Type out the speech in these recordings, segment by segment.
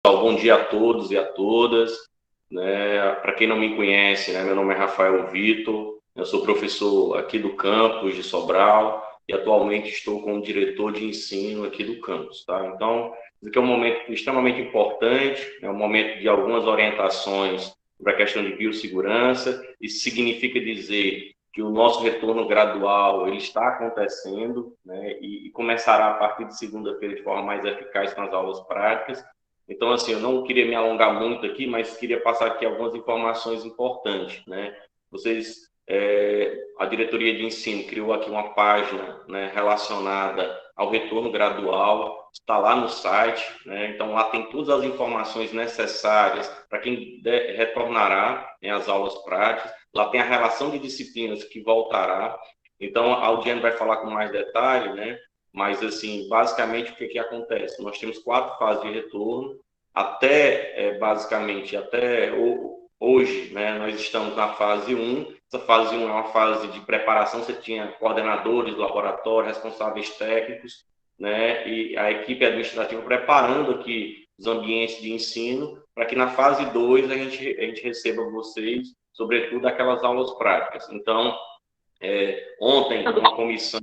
Bom dia a todos e a todas. Né? Para quem não me conhece, né, meu nome é Rafael Vitor, eu sou professor aqui do campus de Sobral e atualmente estou como diretor de ensino aqui do campus. Tá? Então, isso aqui é um momento extremamente importante, é um momento de algumas orientações sobre a questão de biossegurança. Isso significa dizer que o nosso retorno gradual ele está acontecendo, né, e começará a partir de segunda-feira de forma mais eficaz com as aulas práticas. Então, assim, eu não queria me alongar muito aqui, mas queria passar aqui algumas informações importantes, né? A diretoria de ensino criou aqui uma página, né, relacionada ao retorno gradual, está lá no site, né? Então lá tem todas as informações necessárias para quem retornará, né, às aulas práticas. Lá tem a relação de disciplinas que voltará. Então a Audiane vai falar com mais detalhe, né? Mas, assim, basicamente, o que acontece? Nós temos 4 fases de retorno, basicamente, até hoje, né, nós estamos na fase 1. Essa fase 1 é uma fase de preparação, você tinha coordenadores do laboratório, responsáveis técnicos, né, e a equipe administrativa preparando aqui os ambientes de ensino, para que na fase 2 a gente receba vocês, sobretudo, aquelas aulas práticas. Então, ontem, uma comissão,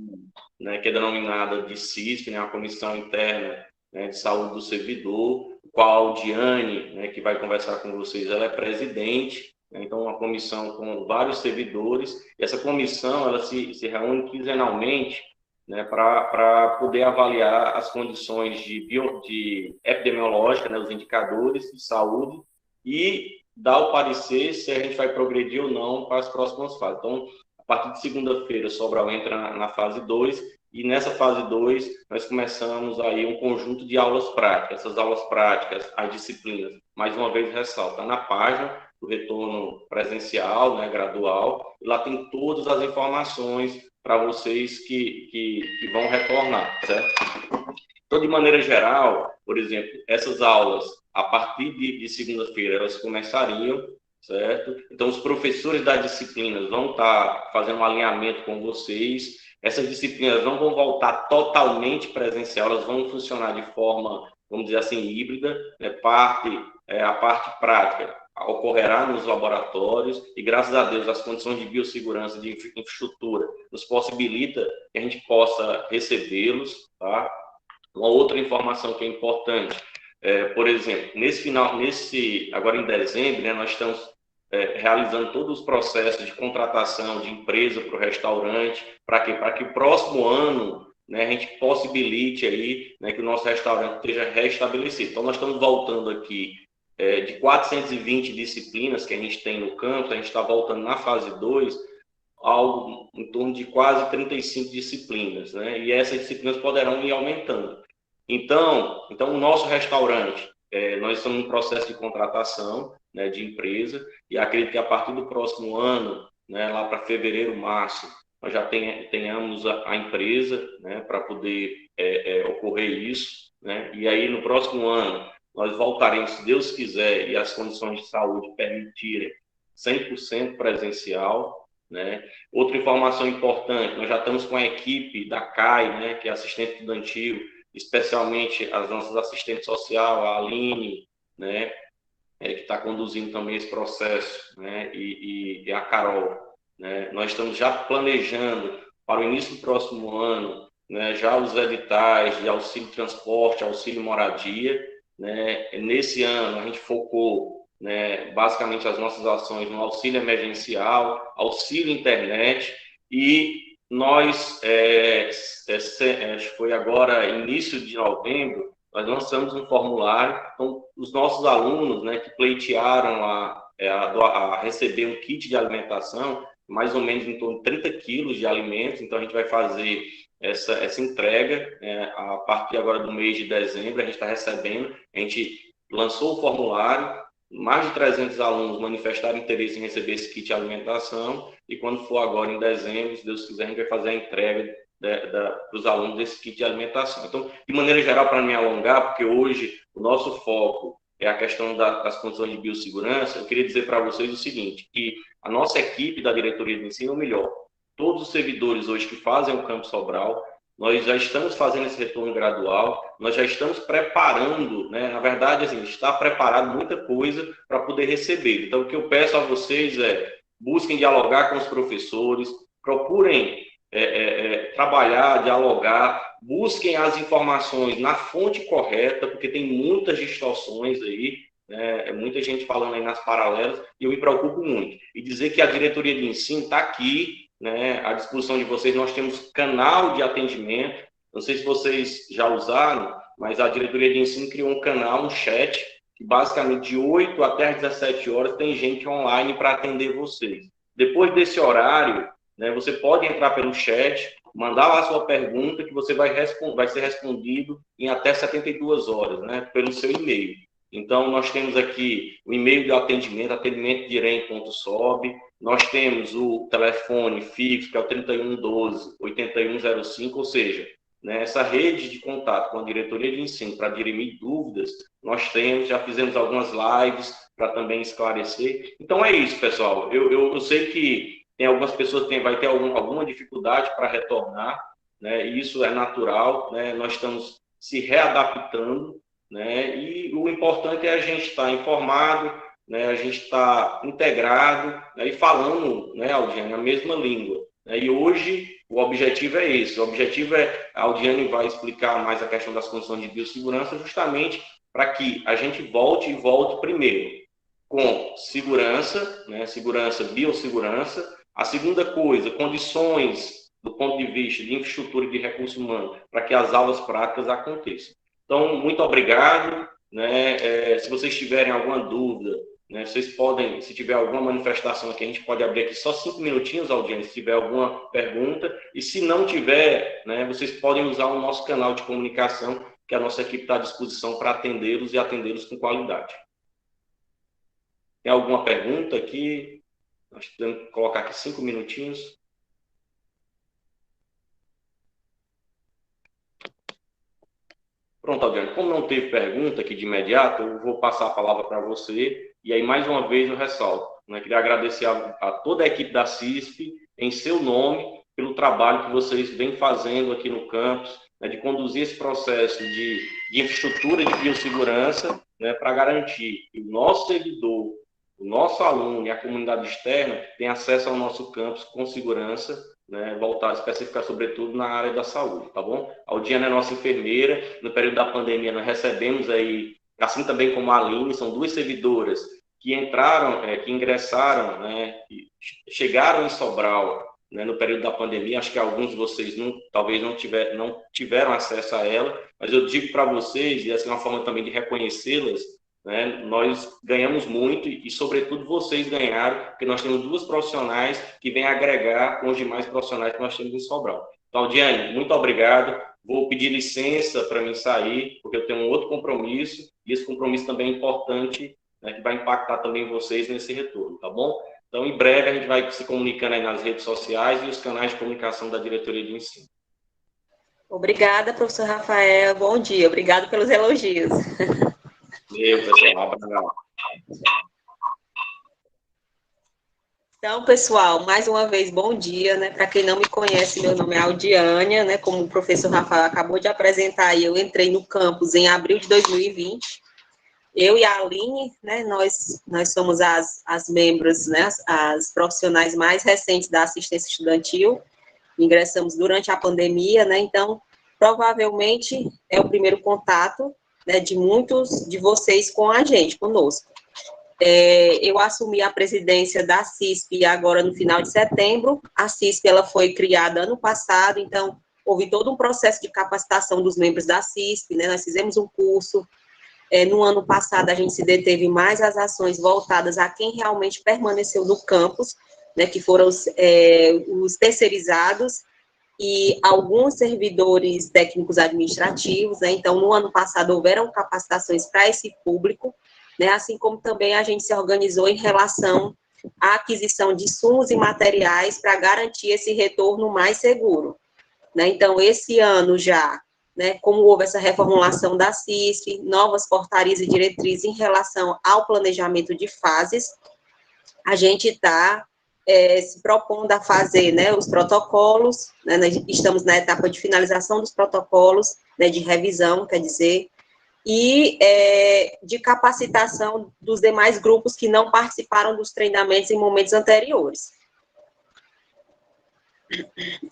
né, que é denominada de CISP, né, uma comissão interna, né, de saúde do servidor, qual a Audiane, né, que vai conversar com vocês, ela é presidente, né, então uma comissão com vários servidores, e essa comissão ela se reúne quinzenalmente, né, para poder avaliar as condições de epidemiológica, né, os indicadores de saúde, e dar o parecer se a gente vai progredir ou não para as próximas fases. Então, a partir de segunda-feira, Sobral entra na fase 2, e nessa fase 2 nós começamos aí um conjunto de aulas práticas. Essas aulas práticas, as disciplinas, mais uma vez ressalta, na página do retorno presencial, né, gradual, e lá tem todas as informações para vocês que vão retornar, certo? Então, de maneira geral, por exemplo, essas aulas, a partir de segunda-feira, elas começariam, certo? Então, os professores das disciplinas vão estar fazendo um alinhamento com vocês. Essas disciplinas não vão voltar totalmente presencial, elas vão funcionar de forma, vamos dizer assim, híbrida, né? A parte prática ocorrerá nos laboratórios e, graças a Deus, as condições de biossegurança, de infraestrutura, nos possibilita que a gente possa recebê-los, tá? Uma outra informação que é importante, por exemplo, agora em dezembro, né, nós estamos realizando todos os processos de contratação de empresa para o restaurante, para quê? Para que o próximo ano, né, a gente possibilite aí, né, que o nosso restaurante esteja restabelecido. Então, nós estamos voltando aqui de 420 disciplinas que a gente tem no campus, a gente está voltando na fase 2, algo em torno de quase 35 disciplinas, né? E essas disciplinas poderão ir aumentando. Então o nosso restaurante, nós estamos em processo de contratação, né, de empresa, e acredito que a partir do próximo ano, né, lá para fevereiro, março, nós já tenhamos a empresa, né, para poder ocorrer isso, né? E aí no próximo ano nós voltaremos, se Deus quiser e as condições de saúde permitirem, 100% presencial, né? Outra informação importante, nós já estamos com a equipe da CAI, né, que é assistente estudantil, especialmente as nossas assistentes social, a Aline, né, que está conduzindo também esse processo, né, e a Carol, né. Nós estamos já planejando para o início do próximo ano, né, já os editais de auxílio transporte, auxílio moradia, né. Nesse ano a gente focou, né, basicamente as nossas ações no auxílio emergencial, auxílio internet, e nós, acho que foi agora início de novembro, nós lançamos um formulário. Então, os nossos alunos, né, que pleitearam a receber um kit de alimentação, mais ou menos em torno de 30 quilos de alimentos. Então, a gente vai fazer essa entrega, a partir agora do mês de dezembro, a gente está recebendo. A gente lançou o formulário, mais de 300 alunos manifestaram interesse em receber esse kit de alimentação, e quando for agora em dezembro, se Deus quiser, a gente vai fazer a entrega para os alunos desse kit de alimentação. Então, de maneira geral, para me alongar, porque hoje o nosso foco é a questão das condições de biossegurança, eu queria dizer para vocês o seguinte, que a nossa equipe da diretoria de ensino, ou melhor, todos os servidores hoje que fazem o Campus Sobral, nós já estamos fazendo esse retorno gradual, nós já estamos preparando, né? Na verdade, assim, está preparado muita coisa para poder receber. Então, o que eu peço a vocês é, busquem dialogar com os professores, procurem trabalhar, dialogar, busquem as informações na fonte correta, porque tem muitas distorções aí, né? Muita gente falando aí nas paralelas, e eu me preocupo muito. E dizer que a diretoria de ensino está aqui, né, à disposição de vocês. Nós temos canal de atendimento, não sei se vocês já usaram, mas a diretoria de ensino criou um canal, um chat, que basicamente de 8 até as 17 horas tem gente online para atender vocês. Depois desse horário, né, você pode entrar pelo chat, mandar lá a sua pergunta, que você vai ser respondido em até 72 horas, né, pelo seu e-mail. Então, nós temos aqui o e-mail de atendimento, atendimento.direm.sob. Nós temos o telefone fixo, que é o 3112-8105, ou seja, né, essa rede de contato com a diretoria de ensino para dirimir dúvidas, nós temos, já fizemos algumas lives para também esclarecer. Então, é isso, pessoal. Eu sei que tem algumas pessoas que vai ter alguma dificuldade para retornar, né, e isso é natural, né, nós estamos se readaptando, né, e o importante é a gente estar informado, né, a gente está integrado, né, e falando, né, Aldiane, a mesma língua. Né, e hoje o objetivo é esse, o objetivo é, a Aldiane vai explicar mais a questão das condições de biossegurança, justamente para que a gente volte primeiro com segurança, né, segurança, biossegurança. A segunda coisa, condições do ponto de vista de infraestrutura e de recurso humano, para que as aulas práticas aconteçam. Então, muito obrigado, né? Se vocês tiverem alguma dúvida, né, vocês podem, se tiver alguma manifestação aqui, a gente pode abrir aqui só 5 minutinhos, audiência, se tiver alguma pergunta, e se não tiver, né, vocês podem usar o nosso canal de comunicação, que a nossa equipe está à disposição para atendê-los e atendê-los com qualidade. Tem alguma pergunta aqui? Nós temos que colocar aqui 5 minutinhos. Pronto, Adriano, como não teve pergunta aqui de imediato, eu vou passar a palavra para você, e aí mais uma vez eu ressalto, né? Queria agradecer a toda a equipe da CISP, em seu nome, pelo trabalho que vocês vêm fazendo aqui no campus, né, de conduzir esse processo de infraestrutura de biossegurança, né, para garantir que o nosso servidor, o nosso aluno e a comunidade externa tenham acesso ao nosso campus com segurança, né, voltar a especificar sobretudo na área da saúde, tá bom? A Aldiane é nossa enfermeira, no período da pandemia nós recebemos aí, assim também como a Aline, são duas servidoras que entraram, que ingressaram, né, que chegaram em Sobral, né, no período da pandemia. Acho que alguns de vocês talvez não tiveram acesso a ela, mas eu digo para vocês, e essa é uma forma também de reconhecê-las, né, nós ganhamos muito e, sobretudo, vocês ganharam, porque nós temos duas profissionais que vêm agregar com os demais profissionais que nós temos em Sobral. Então, Diane, muito obrigado. Vou pedir licença para mim sair, porque eu tenho um outro compromisso, e esse compromisso também é importante, né, que vai impactar também vocês nesse retorno, tá bom? Então, em breve, a gente vai se comunicando aí nas redes sociais e os canais de comunicação da diretoria de ensino. Obrigada, professor Rafael. Bom dia. Obrigado pelos elogios. Pessoal, um abraço. Então, pessoal, mais uma vez, bom dia, né? Para quem não me conhece, meu nome é Aldiânia, né? Como o professor Rafael acabou de apresentar, eu entrei no campus em abril de 2020. Eu e a Aline, né? Nós somos as membros, né? As profissionais mais recentes da assistência estudantil. Ingressamos durante a pandemia, né? Então, provavelmente é o primeiro contato, né, de muitos de vocês com a gente, conosco. Eu assumi a presidência da CISP agora no final de setembro. A CISP ela foi criada ano passado, então houve todo um processo de capacitação dos membros da CISP, né? Nós fizemos um curso. No ano passado, a gente se deteve mais às ações voltadas a quem realmente permaneceu no campus, né, que foram os terceirizados e alguns servidores técnicos administrativos, né? Então, no ano passado, houveram capacitações para esse público, né? Assim como também a gente se organizou em relação à aquisição de insumos e materiais para garantir esse retorno mais seguro, né? Então, esse ano já, né, como houve essa reformulação da CISP, novas portarias e diretrizes em relação ao planejamento de fases, a gente está se propondo a fazer, né, os protocolos, né, nós estamos na etapa de finalização dos protocolos, né, de revisão, quer dizer, e de capacitação dos demais grupos que não participaram dos treinamentos em momentos anteriores.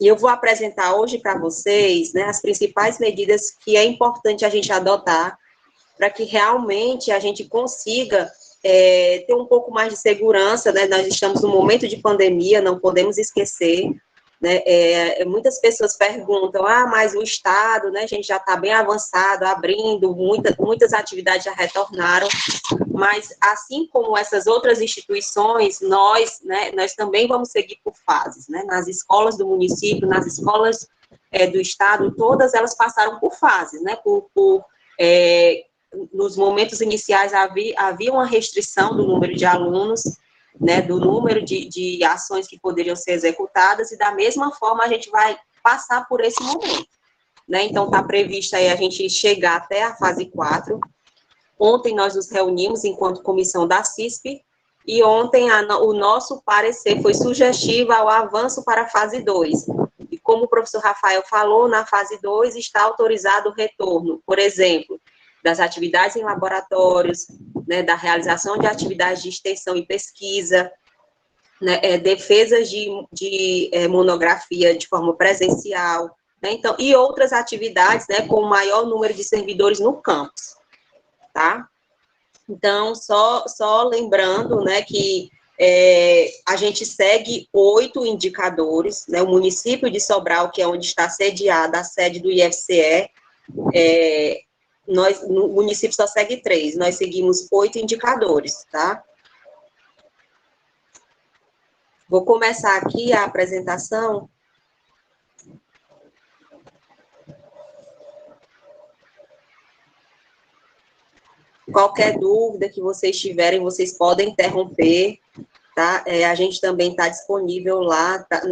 E eu vou apresentar hoje para vocês, né, as principais medidas que é importante a gente adotar para que realmente a gente consiga ter um pouco mais de segurança, né? Nós estamos num momento de pandemia, não podemos esquecer, né? Muitas pessoas perguntam, mas o Estado, né, a gente já está bem avançado, abrindo, muitas atividades já retornaram, mas assim como essas outras instituições, nós também vamos seguir por fases, né? Nas escolas do município, nas escolas do Estado, todas elas passaram por fases, né? Nos momentos iniciais havia uma restrição do número de alunos, né, do número de ações que poderiam ser executadas, e da mesma forma a gente vai passar por esse momento, né, então está previsto aí a gente chegar até a fase 4, ontem nós nos reunimos enquanto comissão da CISP, e ontem o nosso parecer foi sugestivo ao avanço para a fase 2, e como o professor Rafael falou, na fase 2 está autorizado o retorno, por exemplo, das atividades em laboratórios, né, da realização de atividades de extensão e pesquisa, né, defesas de monografia de forma presencial, né, então, e outras atividades, né, com o maior número de servidores no campus, tá? Então, só lembrando, né, que a gente segue 8 indicadores, né, o município de Sobral, que é onde está sediada a sede do IFCE, no município só segue 3, nós seguimos 8 indicadores, tá? Vou começar aqui a apresentação. Qualquer dúvida que vocês tiverem, vocês podem interromper, tá? A gente também está disponível lá tá,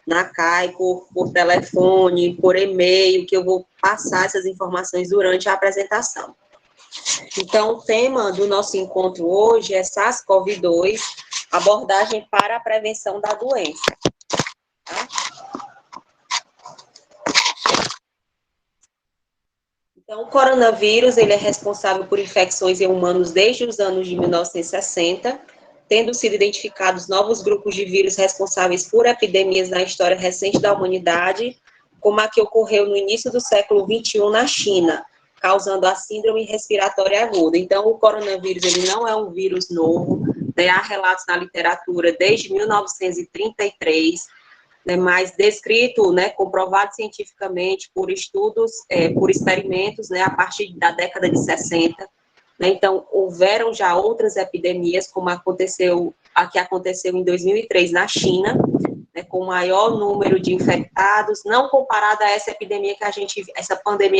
na CAI, por telefone, por e-mail, que eu vou passar essas informações durante a apresentação. Então, o tema do nosso encontro hoje é SARS-CoV-2, abordagem para a prevenção da doença. Tá? Então, o coronavírus, ele é responsável por infecções em humanos desde os anos de 1960, tendo sido identificados novos grupos de vírus responsáveis por epidemias na história recente da humanidade, como a que ocorreu no início do século XXI na China, causando a síndrome respiratória aguda. Então, o coronavírus, ele não é um vírus novo, né? Há relatos na literatura desde 1933, né, mas descrito, né, comprovado cientificamente por estudos, por experimentos, né, a partir da década de 60. Né, então, houveram já outras epidemias, como a que aconteceu em 2003 na China, né, com o maior número de infectados, não comparada a essa pandemia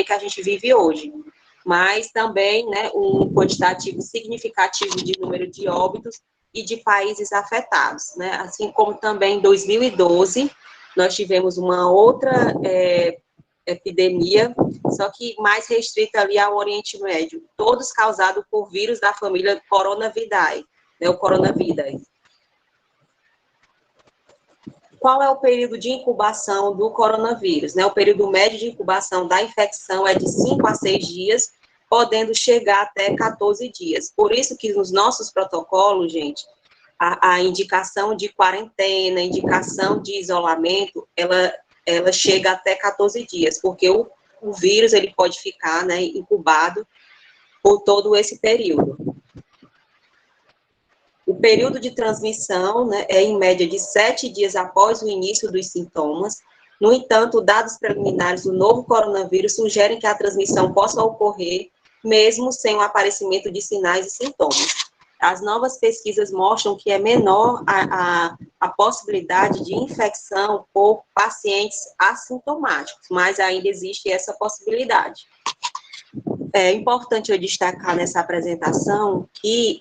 que a gente vive hoje, mas também, né, um quantitativo significativo de número de óbitos e de países afetados, né, assim como também em 2012, nós tivemos uma outra epidemia, só que mais restrita ali ao Oriente Médio, todos causados por vírus da família Coronavidae, né, o Coronavidae. Qual é o período de incubação do coronavírus? Né? O período médio de incubação da infecção é de 5 a 6 dias, podendo chegar até 14 dias. Por isso que nos nossos protocolos, gente, a indicação de quarentena, a indicação de isolamento, ela chega até 14 dias, porque o vírus ele pode ficar, né, incubado por todo esse período. O período de transmissão, né, é em média de 7 dias após o início dos sintomas. No entanto, dados preliminares do novo coronavírus sugerem que a transmissão possa ocorrer mesmo sem o aparecimento de sinais e sintomas. As novas pesquisas mostram que é menor a possibilidade de infecção por pacientes assintomáticos, mas ainda existe essa possibilidade. É importante eu destacar nessa apresentação que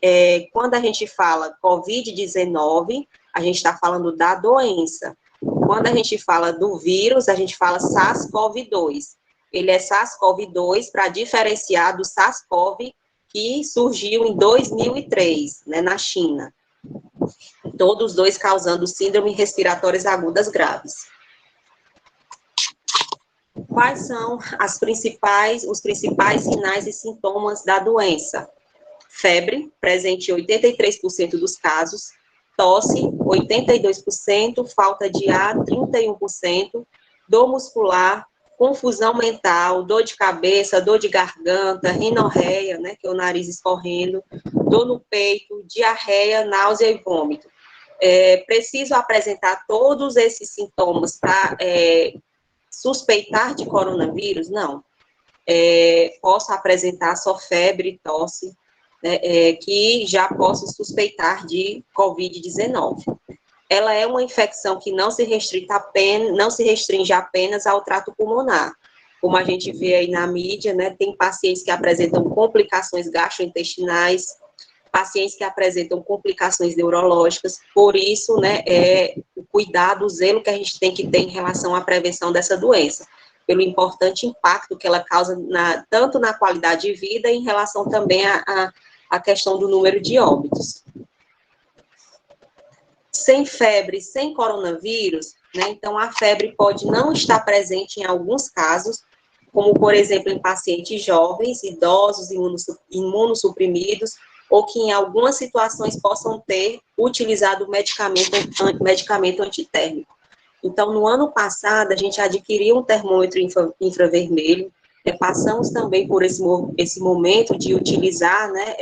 quando a gente fala COVID-19, a gente está falando da doença. Quando a gente fala do vírus, a gente fala SARS-CoV-2. Ele é SARS-CoV-2 para diferenciar do SARS-CoV que surgiu em 2003, né, na China. todos dois causando síndrome respiratórias agudas graves. Quais são os principais sinais e sintomas da doença? Febre, presente em 83% dos casos, tosse, 82%, falta de ar, 31%, dor muscular, confusão mental, dor de cabeça, dor de garganta, rinorreia, né, que é o nariz escorrendo, dor no peito, diarreia, náusea e vômito. Preciso apresentar todos esses sintomas para suspeitar de coronavírus? Não. Posso apresentar só febre, tosse, né, que já posso suspeitar de Covid-19. Ela é uma infecção que não se restringe apenas ao trato pulmonar. Como a gente vê aí na mídia, né, tem pacientes que apresentam complicações gastrointestinais, pacientes que apresentam complicações neurológicas, por isso, né, o cuidado, o zelo que a gente tem que ter em relação à prevenção dessa doença, pelo importante impacto que ela causa tanto na qualidade de vida, em relação também à questão do número de óbitos. Sem febre, sem coronavírus, né, então a febre pode não estar presente em alguns casos, como, por exemplo, em pacientes jovens, idosos, imunossuprimidos, ou que em algumas situações possam ter utilizado medicamento antitérmico. Então, no ano passado, a gente adquiriu um termômetro infravermelho, passamos também por esse momento de utilizar, né,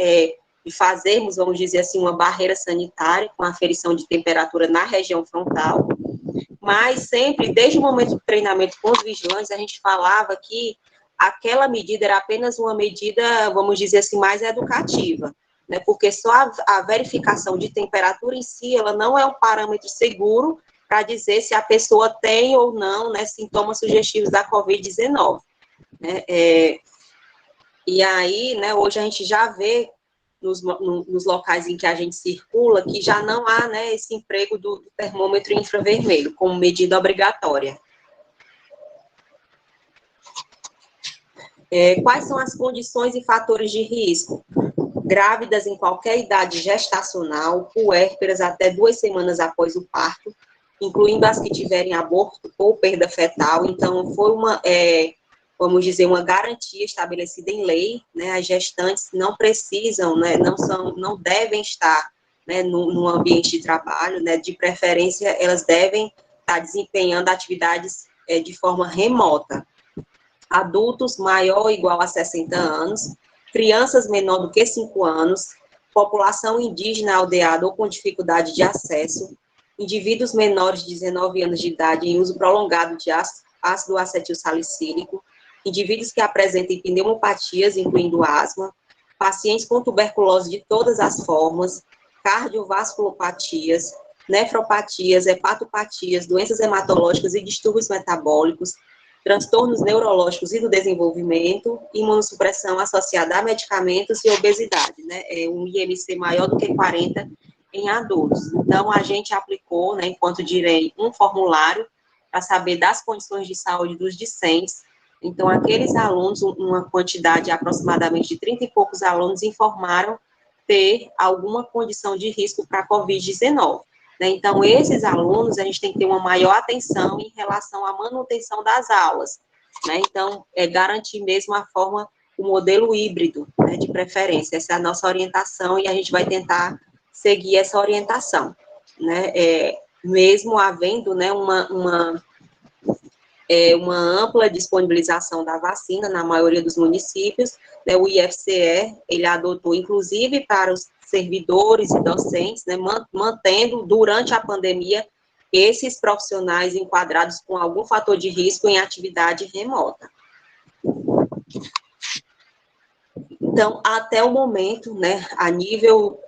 de fazermos, vamos dizer assim, uma barreira sanitária com aferição de temperatura na região frontal, mas sempre, desde o momento do treinamento com os vigilantes, a gente falava que aquela medida era apenas uma medida, vamos dizer assim, mais educativa, né, porque só a verificação de temperatura em si, ela não é um parâmetro seguro para dizer se a pessoa tem ou não, né, sintomas sugestivos da Covid-19. Né, e aí, né, hoje a gente já vê nos locais em que a gente circula que já não há, né, esse emprego do termômetro infravermelho como medida obrigatória. Quais são as condições e fatores de risco? Grávidas em qualquer idade gestacional, puérperas até 2 semanas após o parto, incluindo as que tiverem aborto ou perda fetal. Então, foi vamos dizer, uma garantia estabelecida em lei, né? As gestantes não precisam, né, não devem estar, né, no ambiente de trabalho, né? De preferência, elas devem estar desempenhando atividades de forma remota. Adultos maior ou igual a 60 anos, crianças menor do que 5 anos, população indígena aldeada ou com dificuldade de acesso, indivíduos menores de 19 anos de idade em uso prolongado de ácido acetilsalicílico, indivíduos que apresentem pneumopatias, incluindo asma, pacientes com tuberculose de todas as formas, cardiovasculopatias, nefropatias, hepatopatias, doenças hematológicas e distúrbios metabólicos, transtornos neurológicos e do desenvolvimento, imunossupressão associada a medicamentos e obesidade, né? Um IMC maior do que 40 em adultos. Então, a gente aplicou, né, enquanto DIREM, um formulário para saber das condições de saúde dos discentes. Então, aqueles alunos, uma quantidade aproximadamente de 30 e poucos alunos, informaram ter alguma condição de risco para a Covid-19. Né? Então, esses alunos, a gente tem que ter uma maior atenção em relação à manutenção das aulas. Né? Então, garantir mesmo o modelo híbrido, né, de preferência. Essa é a nossa orientação e a gente vai tentar seguir essa orientação. Né? Mesmo havendo, né, uma ampla disponibilização da vacina na maioria dos municípios, né, o IFCE, ele adotou, inclusive, para os servidores e docentes, né, mantendo, durante a pandemia, esses profissionais enquadrados com algum fator de risco em atividade remota. Então, até o momento, né, a nível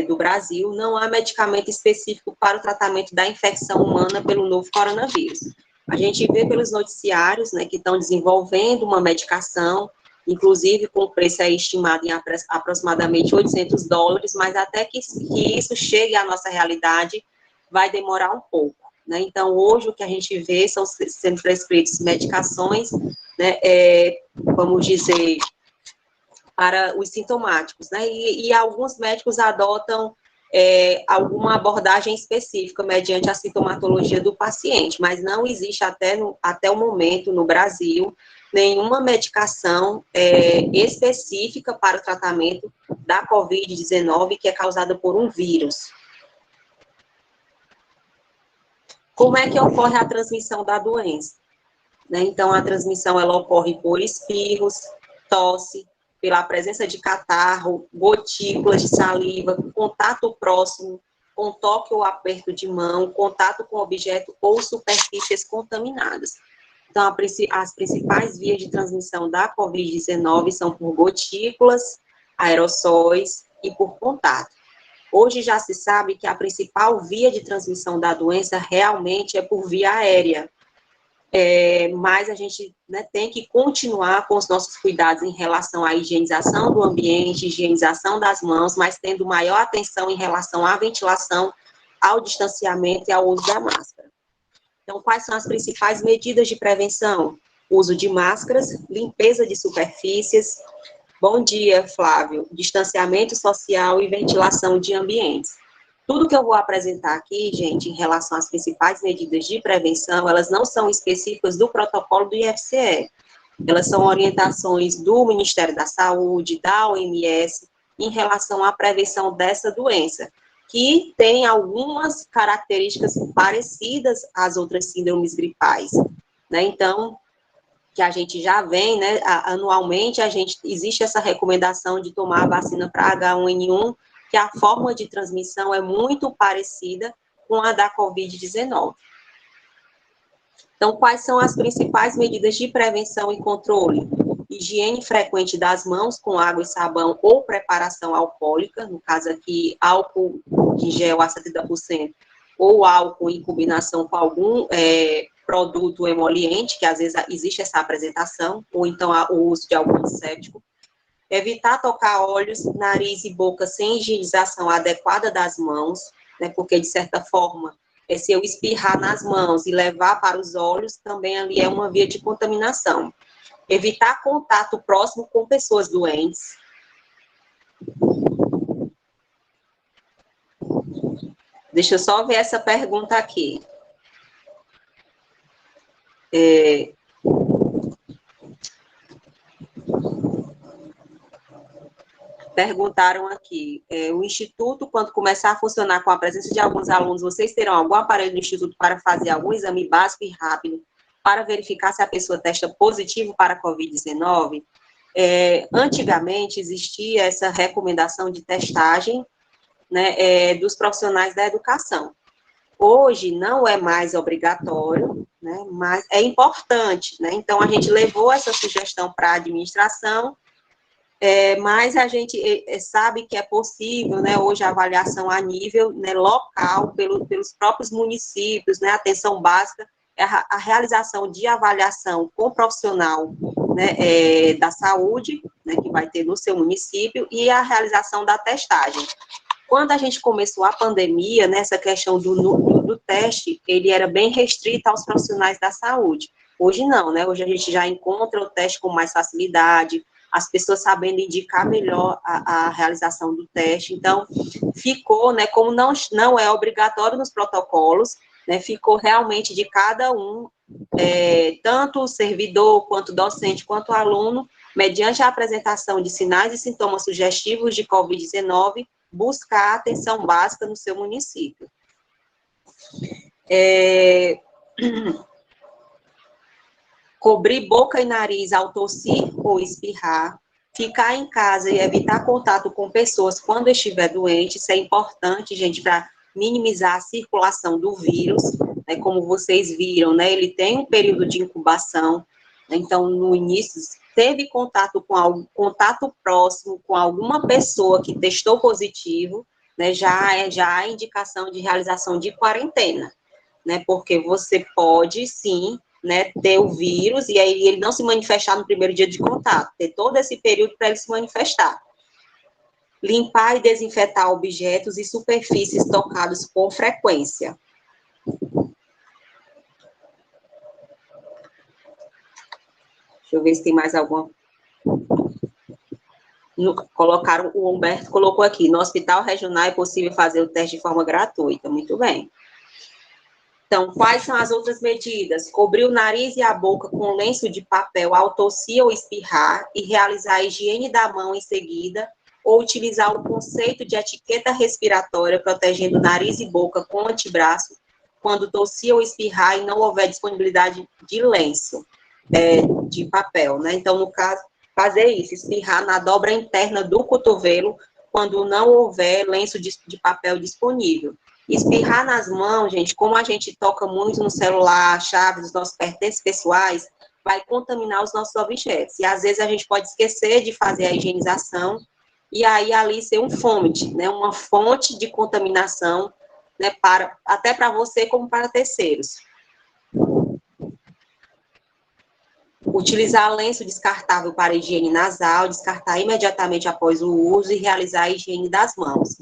do Brasil, não há medicamento específico para o tratamento da infecção humana pelo novo coronavírus. A gente vê pelos noticiários, né, que estão desenvolvendo uma medicação, inclusive com preço estimado em aproximadamente $800, mas até que isso chegue à nossa realidade, vai demorar um pouco. Né? Então, hoje, o que a gente vê são sendo prescritas medicações, né, vamos dizer, para os sintomáticos, né? E alguns médicos adotam alguma abordagem específica mediante a sintomatologia do paciente, mas não existe até o momento no Brasil nenhuma medicação específica para o tratamento da COVID-19 que é causada por um vírus. Como é que ocorre a transmissão da doença? Né? Então, a transmissão ela ocorre por espirros, tosse, pela presença de catarro, gotículas de saliva, contato próximo, com toque ou aperto de mão, contato com objeto ou superfícies contaminadas. Então, as principais vias de transmissão da COVID-19 são por gotículas, aerossóis e por contato. Hoje já se sabe que a principal via de transmissão da doença realmente é por via aérea, mas a gente, né, tem que continuar com os nossos cuidados em relação à higienização do ambiente, higienização das mãos, mas tendo maior atenção em relação à ventilação, ao distanciamento e ao uso da máscara. Então, quais são as principais medidas de prevenção? Uso de máscaras, limpeza de superfícies. Bom dia, Flávio. Distanciamento social e ventilação de ambientes. Tudo que eu vou apresentar aqui, gente, em relação às principais medidas de prevenção, elas não são específicas do protocolo do IFCE. Elas são orientações do Ministério da Saúde, da OMS, em relação à prevenção dessa doença, que tem algumas características parecidas às outras síndromes gripais, né? Então, que a gente já vem, né, anualmente, existe essa recomendação de tomar a vacina para H1N1, que a forma de transmissão é muito parecida com a da COVID-19. Então, quais são as principais medidas de prevenção e controle? Higiene frequente das mãos com água e sabão ou preparação alcoólica, no caso aqui, álcool em gel a 70%, ou álcool em combinação com algum produto emoliente, que às vezes existe essa apresentação, ou então o uso de algum antisséptico. Evitar tocar olhos, nariz e boca sem higienização adequada das mãos, né, porque, de certa forma, se eu espirrar nas mãos e levar para os olhos, também ali é uma via de contaminação. Evitar contato próximo com pessoas doentes. Deixa eu só ver essa pergunta aqui. Perguntaram aqui, o Instituto, quando começar a funcionar com a presença de alguns alunos, vocês terão algum aparelho do Instituto para fazer algum exame básico e rápido para verificar se a pessoa testa positivo para a COVID-19? Antigamente existia essa recomendação de testagem, né, dos profissionais da educação. Hoje não é mais obrigatório, né, mas é importante, né? Então a gente levou essa sugestão para a administração, mas a gente sabe que é possível, né, hoje a avaliação a nível, né, local, pelos próprios municípios, né, atenção básica, a realização de avaliação com profissional, né, da saúde, né, que vai ter no seu município, e a realização da testagem. Quando a gente começou a pandemia, nessa questão do teste, ele era bem restrito aos profissionais da saúde. Hoje não, né? Hoje a gente já encontra o teste com mais facilidade, as pessoas sabendo indicar melhor a realização do teste. Então, ficou, né, como não é obrigatório nos protocolos, né, ficou realmente de cada um, tanto o servidor, quanto o docente, quanto o aluno, mediante a apresentação de sinais e sintomas sugestivos de COVID-19, buscar a atenção básica no seu município. Cobrir boca e nariz ao tossir ou espirrar, ficar em casa e evitar contato com pessoas quando estiver doente, isso é importante, gente, para minimizar a circulação do vírus, né, como vocês viram, né, ele tem um período de incubação, né, então, no início, teve contato próximo com alguma pessoa que testou positivo, né, já há indicação de realização de quarentena, né, porque você pode, sim, né, ter o vírus e aí ele não se manifestar no primeiro dia de contato, ter todo esse período para ele se manifestar. Limpar e desinfetar objetos e superfícies tocados com frequência. Deixa eu ver se tem mais alguma. O Humberto colocou aqui, no hospital regional é possível fazer o teste de forma gratuita. Muito bem. Então, quais são as outras medidas? Cobrir o nariz e a boca com lenço de papel ao tossir ou espirrar e realizar a higiene da mão em seguida, ou utilizar o conceito de etiqueta respiratória, protegendo o nariz e boca com antebraço, quando tossir ou espirrar e não houver disponibilidade de lenço de papel, né? Então, no caso, fazer isso, espirrar na dobra interna do cotovelo, quando não houver lenço de papel disponível. Espirrar nas mãos, gente, como a gente toca muito no celular, chaves, os nossos pertences pessoais, vai contaminar os nossos objetos. E às vezes a gente pode esquecer de fazer a higienização, e aí ali ser um fonte, né? Uma fonte de contaminação, né? Até para você como para terceiros. Utilizar lenço descartável para higiene nasal, descartar imediatamente após o uso e realizar a higiene das mãos.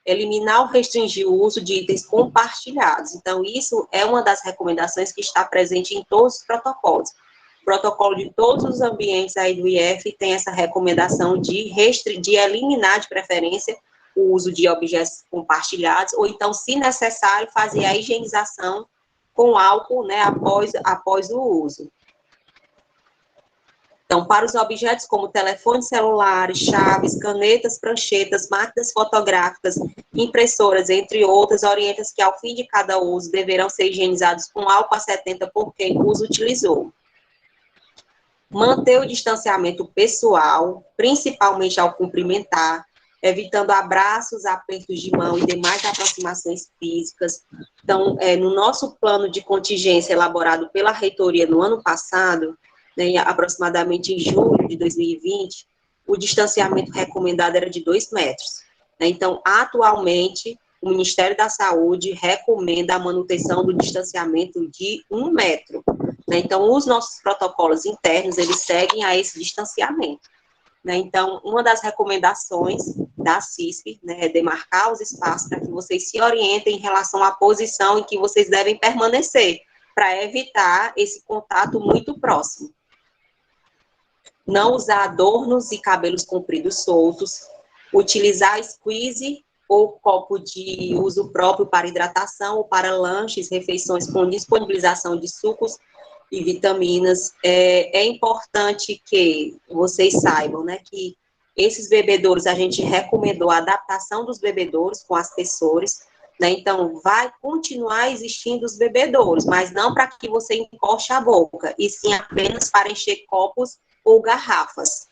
Eliminar ou restringir o uso de itens compartilhados. Então, isso é uma das recomendações que está presente em todos os protocolos. O protocolo de todos os ambientes aí do IF tem essa recomendação de eliminar, de preferência, o uso de objetos compartilhados, ou então, se necessário, fazer a higienização com álcool, né, após o uso. Então, para os objetos como telefones celulares, chaves, canetas, pranchetas, máquinas fotográficas, impressoras, entre outras, orienta-se que ao fim de cada uso deverão ser higienizados com álcool a 70 por quem os utilizou. Manter o distanciamento pessoal, principalmente ao cumprimentar, evitando abraços, apertos de mão e demais aproximações físicas. Então, no nosso plano de contingência elaborado pela reitoria no ano passado, né, aproximadamente em julho de 2020, o distanciamento recomendado era de 2 metros. Né? Então, atualmente, o Ministério da Saúde recomenda a manutenção do distanciamento de 1 metro. Né? Então, os nossos protocolos internos, eles seguem a esse distanciamento. Né? Então, uma das recomendações da CISP, né, é demarcar os espaços para que vocês se orientem em relação à posição em que vocês devem permanecer, para evitar esse contato muito próximo. Não usar adornos e cabelos compridos soltos, utilizar squeeze ou copo de uso próprio para hidratação ou para lanches, refeições com disponibilização de sucos e vitaminas. É importante que vocês saibam, né, que esses bebedouros, a gente recomendou a adaptação dos bebedouros com aspersores, né, então vai continuar existindo os bebedouros, mas não para que você encoste a boca, e sim apenas para encher copos ou garrafas.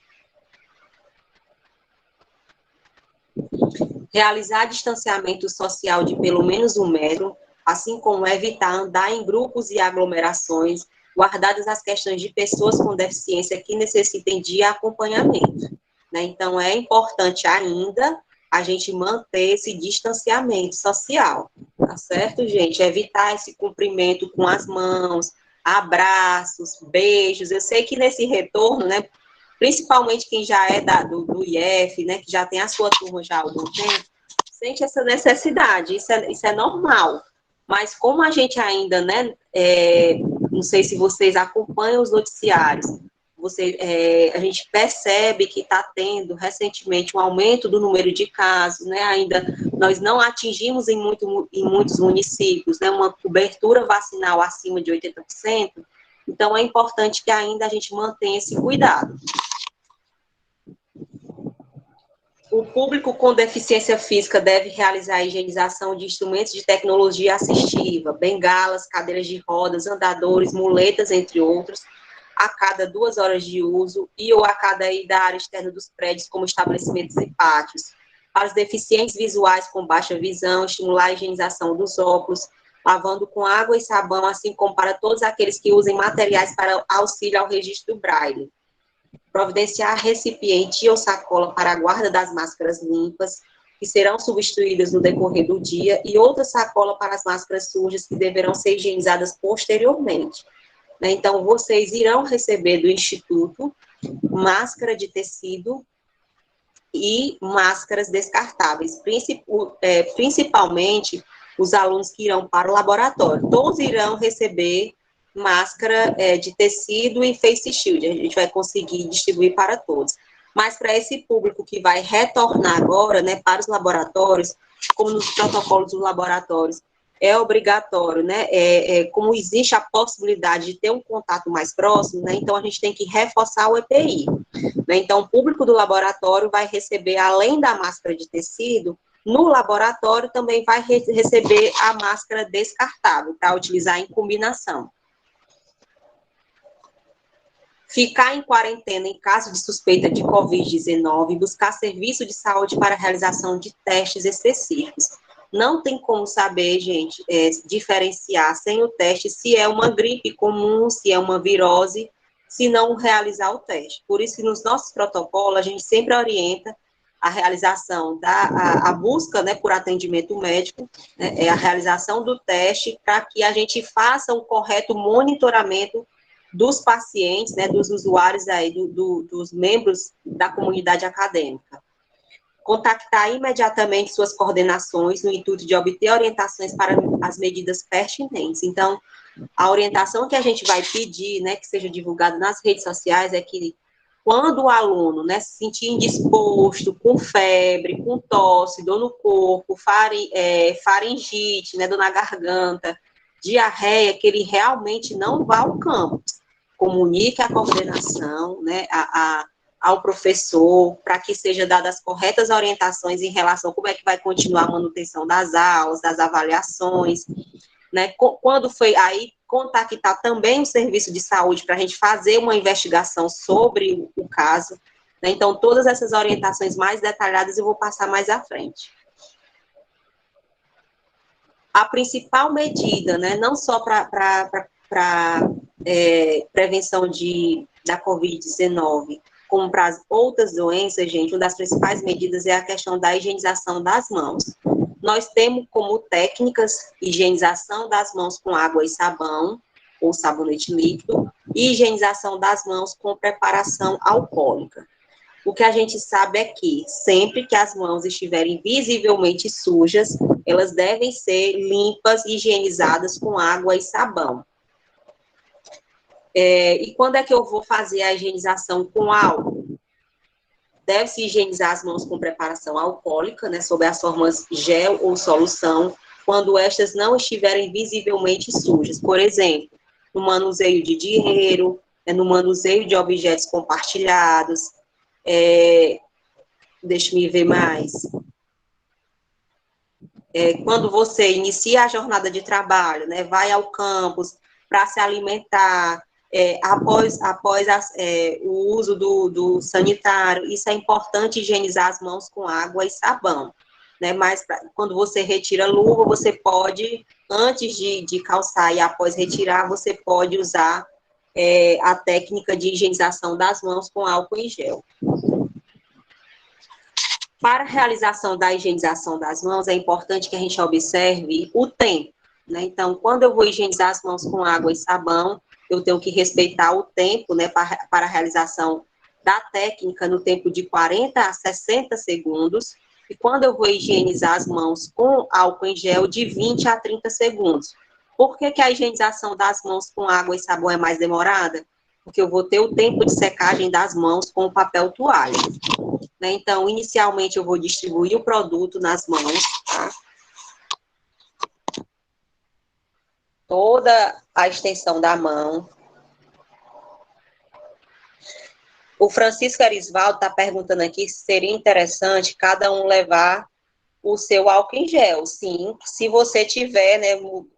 Realizar distanciamento social de pelo menos 1 metro, assim como evitar andar em grupos e aglomerações, guardadas as questões de pessoas com deficiência que necessitem de acompanhamento. Né? Então, é importante ainda a gente manter esse distanciamento social, tá certo, gente? Evitar esse cumprimento com as mãos, abraços, beijos. Eu sei que nesse retorno, né, principalmente quem já é do IF, né, que já tem a sua turma já há algum tempo, sente essa necessidade, isso é normal. Mas como a gente ainda, né, não sei se vocês acompanham os noticiários, a gente percebe que está tendo recentemente um aumento do número de casos, né, ainda nós não atingimos em muitos municípios, né, uma cobertura vacinal acima de 80%, então é importante que ainda a gente mantenha esse cuidado. O público com deficiência física deve realizar a higienização de instrumentos de tecnologia assistiva, bengalas, cadeiras de rodas, andadores, muletas, entre outros, a cada 2 horas de uso e ou a cada ida à área externa dos prédios, como estabelecimentos e pátios. Para os deficientes visuais com baixa visão, estimular a higienização dos óculos, lavando com água e sabão, assim como para todos aqueles que usem materiais para auxílio ao registro Braille. Providenciar recipiente ou sacola para a guarda das máscaras limpas, que serão substituídas no decorrer do dia, e outra sacola para as máscaras sujas, que deverão ser higienizadas posteriormente. Então, vocês irão receber do Instituto máscara de tecido e máscaras descartáveis, principalmente os alunos que irão para o laboratório. Todos irão receber máscara de tecido e face shield, a gente vai conseguir distribuir para todos. Mas para esse público que vai retornar agora, né, para os laboratórios, como nos protocolos dos laboratórios, é obrigatório, né, como existe a possibilidade de ter um contato mais próximo, né, então a gente tem que reforçar o EPI. Né, então, o público do laboratório vai receber, além da máscara de tecido, no laboratório também vai receber a máscara descartável, para utilizar em combinação. Ficar em quarentena em caso de suspeita de Covid-19 e buscar serviço de saúde para a realização de testes específicos. Não tem como saber, gente, diferenciar sem o teste se é uma gripe comum, se é uma virose, se não realizar o teste. Por isso que nos nossos protocolos a gente sempre orienta a realização a busca, né, por atendimento médico, né, a realização do teste para que a gente faça um correto monitoramento dos pacientes, né, dos usuários aí, dos membros da comunidade acadêmica. Contactar imediatamente suas coordenações no intuito de obter orientações para as medidas pertinentes. Então, a orientação que a gente vai pedir, né, que seja divulgada nas redes sociais, é que quando o aluno, né, se sentir indisposto, com febre, com tosse, dor no corpo, faringite, né, dor na garganta, diarreia, que ele realmente não vá ao campus. Comunique a coordenação, né, ao professor, para que sejam dadas as corretas orientações em relação a como é que vai continuar a manutenção das aulas, das avaliações, né, quando foi aí, contactar também o serviço de saúde para a gente fazer uma investigação sobre o caso, né, então todas essas orientações mais detalhadas eu vou passar mais à frente. A principal medida, né, não só para prevenção da Covid-19, como para as outras doenças, gente, uma das principais medidas é a questão da higienização das mãos. Nós temos como técnicas higienização das mãos com água e sabão, ou sabonete líquido, e higienização das mãos com preparação alcoólica. O que a gente sabe é que, sempre que as mãos estiverem visivelmente sujas, elas devem ser limpas e higienizadas com água e sabão. E quando é que eu vou fazer a higienização com álcool? Deve-se higienizar as mãos com preparação alcoólica, né, sob as formas gel ou solução, quando estas não estiverem visivelmente sujas. Por exemplo, no manuseio de dinheiro, no manuseio de objetos compartilhados. Deixa eu ver mais. Quando você inicia a jornada de trabalho, né, vai ao campus para se alimentar, após o uso do sanitário, isso é importante higienizar as mãos com água e sabão, né, mas quando você retira a luva, você pode, antes de calçar e após retirar, você pode usar a técnica de higienização das mãos com álcool em gel. Para a realização da higienização das mãos, é importante que a gente observe o tempo, né? Então, quando eu vou higienizar as mãos com água e sabão, eu tenho que respeitar o tempo, né, para a realização da técnica no tempo de 40 a 60 segundos, e quando eu vou higienizar as mãos com álcool em gel, de 20 a 30 segundos. Por que a higienização das mãos com água e sabão é mais demorada? Porque eu vou ter o tempo de secagem das mãos com o papel toalha. Né? Então, inicialmente, eu vou distribuir o produto nas mãos, tá? Toda a extensão da mão. O Francisco Erisvaldo está perguntando aqui se seria interessante cada um levar o seu álcool em gel. Sim, se você tiver, né?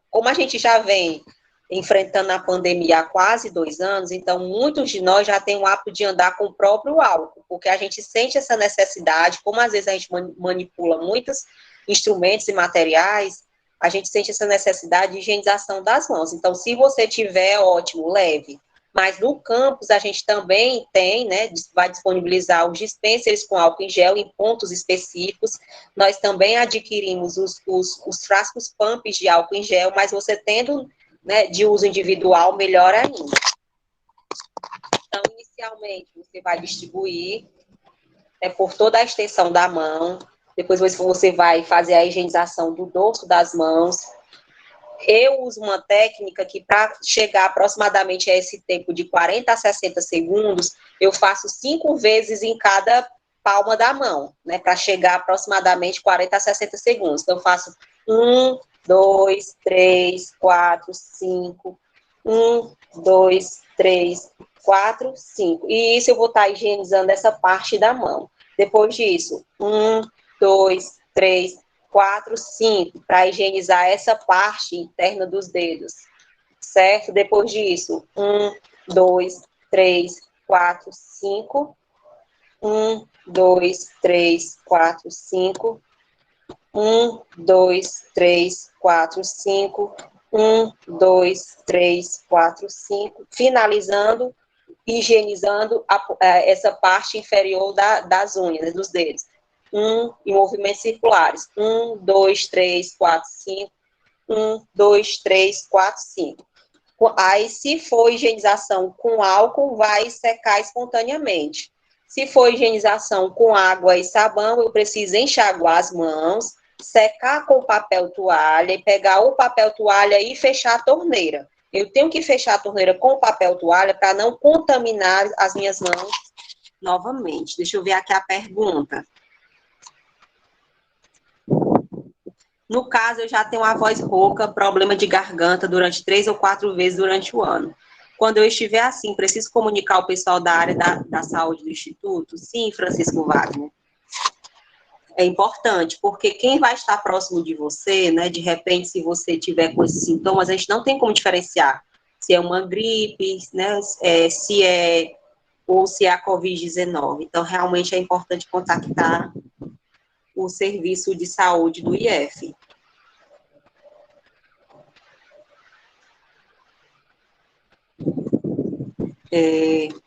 Como a gente já vem enfrentando a pandemia há quase 2 anos, então muitos de nós já têm o hábito de andar com o próprio álcool, porque a gente sente essa necessidade, como às vezes a gente manipula muitos instrumentos e materiais, a gente sente essa necessidade de higienização das mãos. Então, se você tiver, ótimo, leve. Mas no campus a gente também tem, né, vai disponibilizar os dispensers com álcool em gel em pontos específicos. Nós também adquirimos os frascos pumps de álcool em gel, mas você tendo, né, de uso individual, melhor ainda. Então, inicialmente, você vai distribuir por toda a extensão da mão, depois você vai fazer a higienização do dorso das mãos, Eu uso uma técnica que, para chegar aproximadamente a esse tempo de 40 a 60 segundos, eu faço 5 vezes em cada palma da mão, né, para chegar aproximadamente 40 a 60 segundos. Então, eu faço 1, 2, 3, 4, 5, 1, 2, 3, 4, 5. E isso eu vou estar higienizando essa parte da mão. Depois disso, 1, 2, 3, 4, 5, para higienizar essa parte interna dos dedos, certo? Depois disso, 1, 2, 3, 4, 5, 1, 2, 3, 4, 5, 1, 2, 3, 4, 5, 1, 2, 3, 4, 5, finalizando, higienizando essa parte inferior das unhas, dos dedos. Em movimentos circulares. 1, 2, 3, 4, 5. 1, 2, 3, 4, 5. Aí, se for higienização com álcool, vai secar espontaneamente. Se for higienização com água e sabão, eu preciso enxaguar as mãos, secar com papel toalha e pegar o papel toalha e fechar a torneira. Eu tenho que fechar a torneira com papel toalha para não contaminar as minhas mãos novamente. Deixa eu ver aqui a pergunta. No caso, eu já tenho a voz rouca, problema de garganta durante 3 ou 4 vezes durante o ano. Quando eu estiver assim, preciso comunicar ao pessoal da área da saúde do Instituto? Sim, Francisco Wagner. É importante, porque quem vai estar próximo de você, né, de repente, se você tiver com esses sintomas, a gente não tem como diferenciar se é uma gripe, né, se é a Covid-19. Então, realmente é importante contactar o serviço de saúde do IF.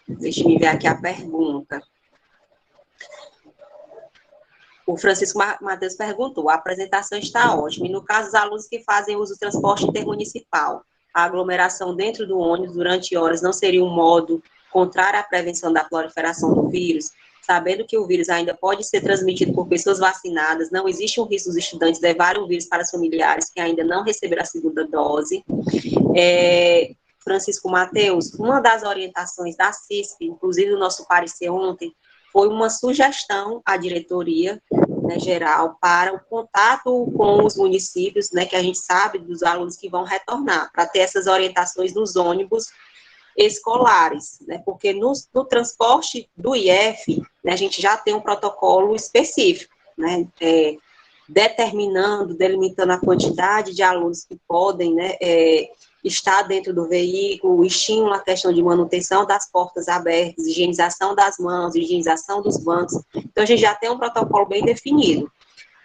Deixa eu ver aqui a pergunta. O Francisco Matheus perguntou, a apresentação está ótima, e no caso dos alunos que fazem uso do transporte intermunicipal, a aglomeração dentro do ônibus durante horas não seria um modo contrário à prevenção da proliferação do vírus? Sabendo que o vírus ainda pode ser transmitido por pessoas vacinadas, não existe um risco dos estudantes levarem o vírus para os familiares que ainda não receberam a segunda dose. Francisco Matheus, uma das orientações da CISP, inclusive o nosso parecer ontem, foi uma sugestão à diretoria, né, geral para o contato com os municípios, né, que a gente sabe dos alunos que vão retornar, para ter essas orientações nos ônibus escolares, né, porque no transporte do IF, né, a gente já tem um protocolo específico, né, delimitando a quantidade de alunos que podem, né, estar dentro do veículo, estimula a questão de manutenção das portas abertas, higienização das mãos, higienização dos bancos. Então, a gente já tem um protocolo bem definido.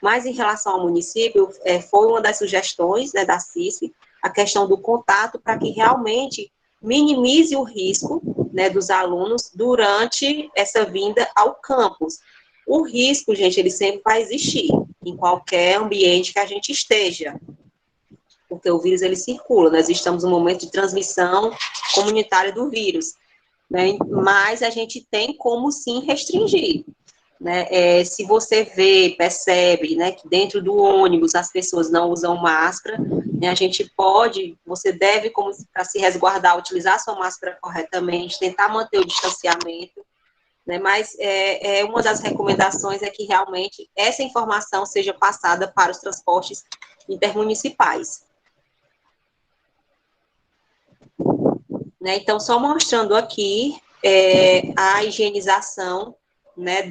Mas, em relação ao município, foi uma das sugestões, né, da CISP, a questão do contato para que realmente minimize o risco, né, dos alunos durante essa vinda ao campus. O risco, gente, ele sempre vai existir, em qualquer ambiente que a gente esteja, porque o vírus, ele circula, nós estamos num momento de transmissão comunitária do vírus, né, mas a gente tem como, sim, restringir, né, se você percebe, né, que dentro do ônibus as pessoas não usam máscara, né, você deve, como para se resguardar, utilizar a sua máscara corretamente, tentar manter o distanciamento, né, mas uma das recomendações é que realmente essa informação seja passada para os transportes intermunicipais. Né, então, só mostrando aqui a higienização, né,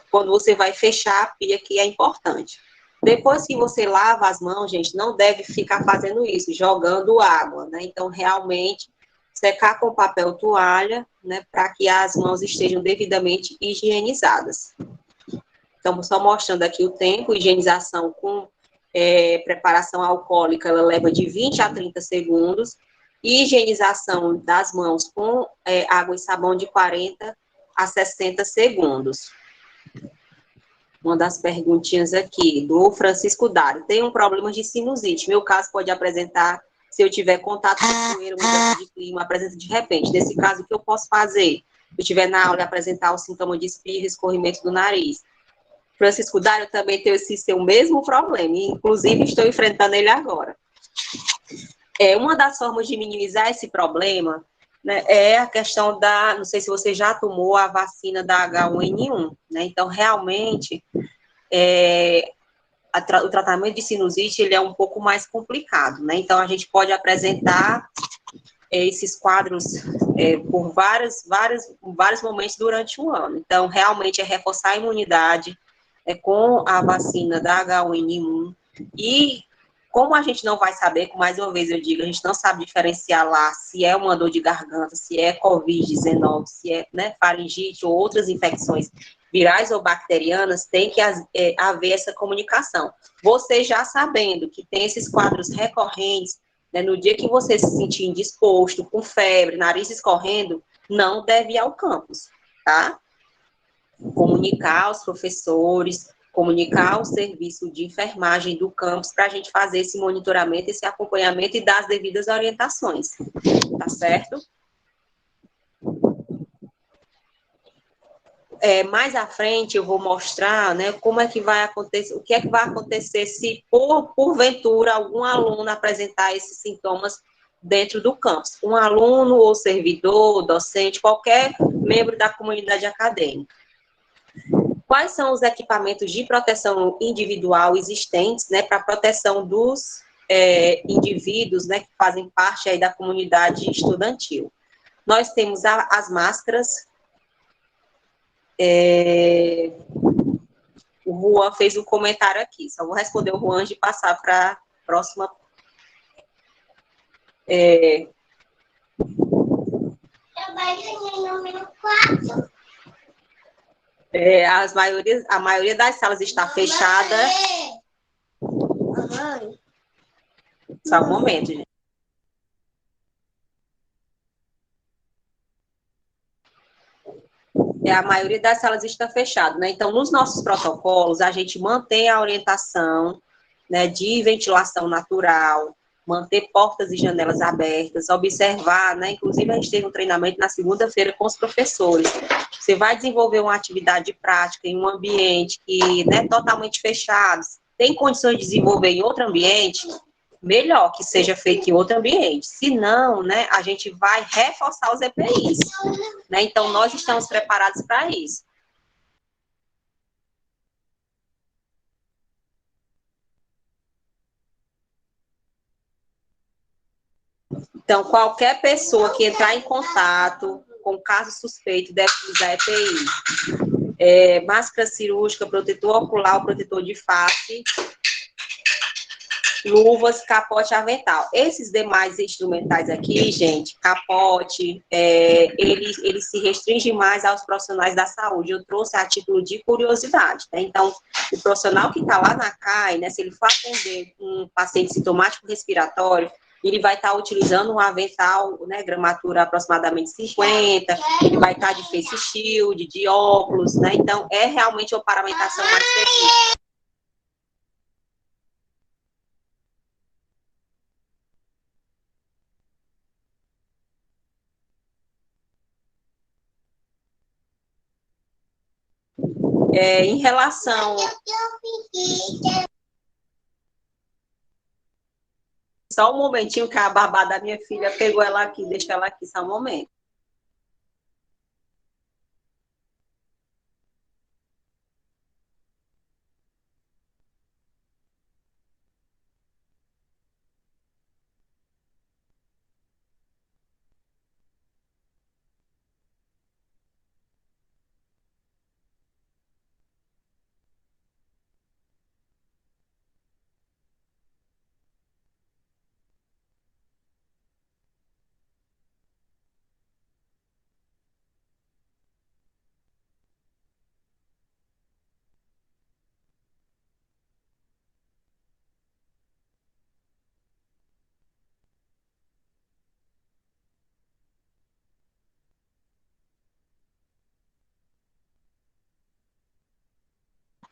quando você vai fechar a pia, que é importante. Depois que você lava as mãos, gente, não deve ficar fazendo isso, jogando água, né? Então, realmente, secar com papel toalha, né, para que as mãos estejam devidamente higienizadas. Então, só mostrando aqui o tempo, higienização com preparação alcoólica, ela leva de 20 a 30 segundos, e higienização das mãos com água e sabão de 40 a 60 segundos. Uma das perguntinhas aqui, do Francisco Dário. Tem um problema de sinusite. Meu caso pode apresentar, se eu tiver contato com poeira, mudança de clima, apresenta de repente. Nesse caso, o que eu posso fazer? Se eu estiver na aula e apresentar o sintoma de espirro, escorrimento do nariz. Francisco Dário, eu também tenho esse seu mesmo problema. Inclusive, estou enfrentando ele agora. Uma das formas de minimizar esse problema, né, é a questão da, não sei se você já tomou a vacina da H1N1, né, então, realmente, o tratamento de sinusite, ele é um pouco mais complicado, né, então, a gente pode apresentar esses quadros por vários momentos durante o ano, então, realmente, é reforçar a imunidade com a vacina da H1N1, e como a gente não vai saber, mais uma vez eu digo, a gente não sabe diferenciar lá se é uma dor de garganta, se é Covid-19, se é, né, faringite ou outras infecções virais ou bacterianas, tem que haver essa comunicação. Você já sabendo que tem esses quadros recorrentes, né, no dia que você se sentir indisposto, com febre, nariz escorrendo, não deve ir ao campus, tá? Comunicar aos professores, comunicar ao serviço de enfermagem do campus para a gente fazer esse monitoramento, esse acompanhamento e dar as devidas orientações, tá certo? Mais à frente eu vou mostrar, né, como é que vai acontecer, o que é que vai acontecer se porventura algum aluno apresentar esses sintomas dentro do campus, um aluno ou servidor, docente, qualquer membro da comunidade acadêmica. Quais são os equipamentos de proteção individual existentes, né, para proteção dos indivíduos, né, que fazem parte aí da comunidade estudantil? Nós temos as máscaras. O Juan fez um comentário aqui, só vou responder o Juan e passar para a próxima. Eu vai ganhar número 4. A maioria das salas está fechada. Só um momento, gente. A maioria das salas está fechada, né? Então, nos nossos protocolos, a gente mantém a orientação, né, de ventilação natural, manter portas e janelas abertas, observar, né? Inclusive, a gente teve um treinamento na segunda-feira com os professores. Você vai desenvolver uma atividade prática em um ambiente que, né, totalmente fechado, tem condições de desenvolver em outro ambiente, melhor que seja feito em outro ambiente. Se não, né, a gente vai reforçar os EPIs. Né? Então, nós estamos preparados para isso. Então, qualquer pessoa que entrar em contato com caso suspeito deve usar EPI. Máscara cirúrgica, protetor ocular, protetor de face, luvas, capote avental. Esses demais instrumentais aqui, gente, capote, eles se restringem mais aos profissionais da saúde. Eu trouxe a título de curiosidade, né? Então, o profissional que está lá na CAI, né, se ele for atender um paciente sintomático respiratório, ele vai estar utilizando um avental, né, gramatura aproximadamente 50, ele vai estar de face shield, de óculos, né? Então, é realmente uma paramentação mais específica. Em relação... Só um momentinho que a babá da minha filha pegou ela aqui, deixa ela aqui só um momento.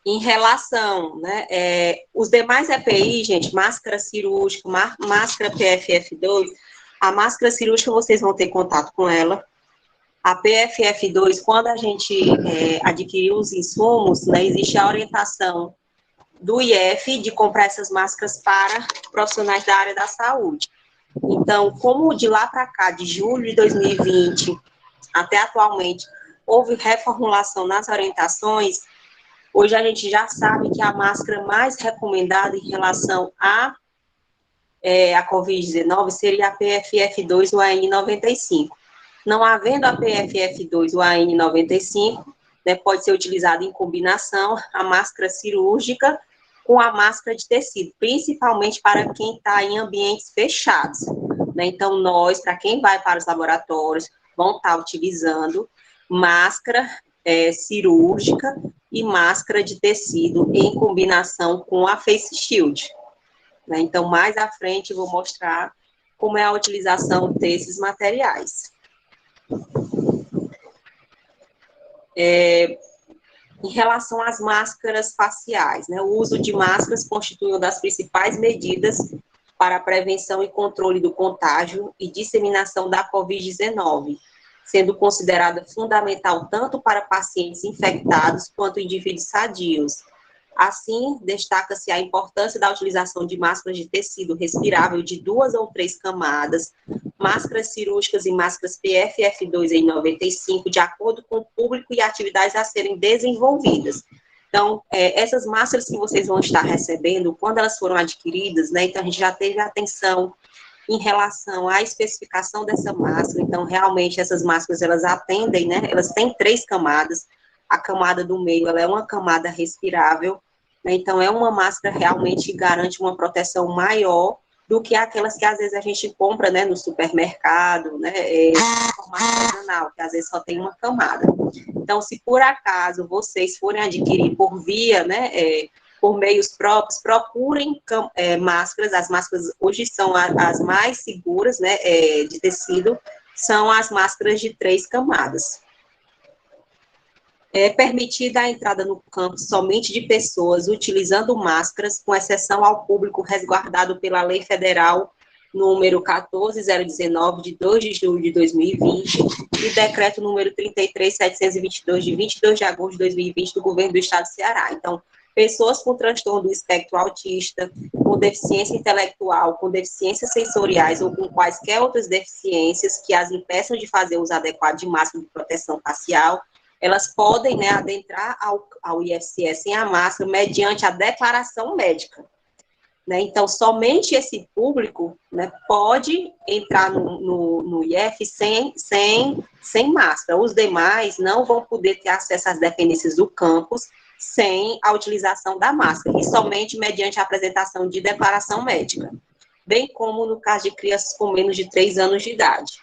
Em relação, né, os demais EPI, gente, máscara cirúrgica, máscara PFF2, a máscara cirúrgica vocês vão ter contato com ela. A PFF2, quando a gente adquirir os insumos, né, existe a orientação do IF de comprar essas máscaras para profissionais da área da saúde. Então, como de lá para cá, de julho de 2020 até atualmente, houve reformulação nas orientações, hoje a gente já sabe que a máscara mais recomendada em relação a Covid-19 seria a PFF2 ou a N95. Não havendo a PFF2 ou a N95, né, pode ser utilizada em combinação a máscara cirúrgica com a máscara de tecido, principalmente para quem está em ambientes fechados. Né? Então, nós, para quem vai para os laboratórios, vão estar utilizando máscara cirúrgica e máscara de tecido em combinação com a face shield. Né? Então, mais à frente, eu vou mostrar como é a utilização desses materiais. Em relação às máscaras faciais, né? O uso de máscaras constitui uma das principais medidas para a prevenção e controle do contágio e disseminação da Covid-19, sendo considerada fundamental tanto para pacientes infectados quanto indivíduos sadios. Assim, destaca-se a importância da utilização de máscaras de tecido respirável de 2 ou 3 camadas, máscaras cirúrgicas e máscaras PFF2 em 95, de acordo com o público e atividades a serem desenvolvidas. Então, essas máscaras que vocês vão estar recebendo, quando elas foram adquiridas, né, então a gente já teve atenção em relação à especificação dessa máscara. Então, realmente, essas máscaras, elas atendem, né, elas têm 3 camadas. A camada do meio, ela é uma camada respirável, né, então é uma máscara realmente que garante uma proteção maior do que aquelas que às vezes a gente compra, né, no supermercado, né, formato artesanal, que às vezes só tem uma camada. Então, se por acaso vocês forem adquirir por via, né, por meios próprios, procurem máscaras. As máscaras hoje são as mais seguras, né, de tecido, são as máscaras de 3 camadas. É permitida a entrada no campo somente de pessoas utilizando máscaras, com exceção ao público resguardado pela Lei Federal número 14.019, de 2 de julho de 2020, e decreto número 33.722, de 22 de agosto de 2020, do Governo do Estado do Ceará. Então, pessoas com transtorno do espectro autista, com deficiência intelectual, com deficiências sensoriais ou com quaisquer outras deficiências que as impeçam de fazer uso adequado de máscara de proteção facial, elas podem, né, adentrar ao IFCS sem a máscara mediante a declaração médica. Né? Então, somente esse público, né, pode entrar no IF sem máscara. Os demais não vão poder ter acesso às dependências do campus sem a utilização da máscara, e somente mediante a apresentação de declaração médica, bem como no caso de crianças com menos de 3 anos de idade.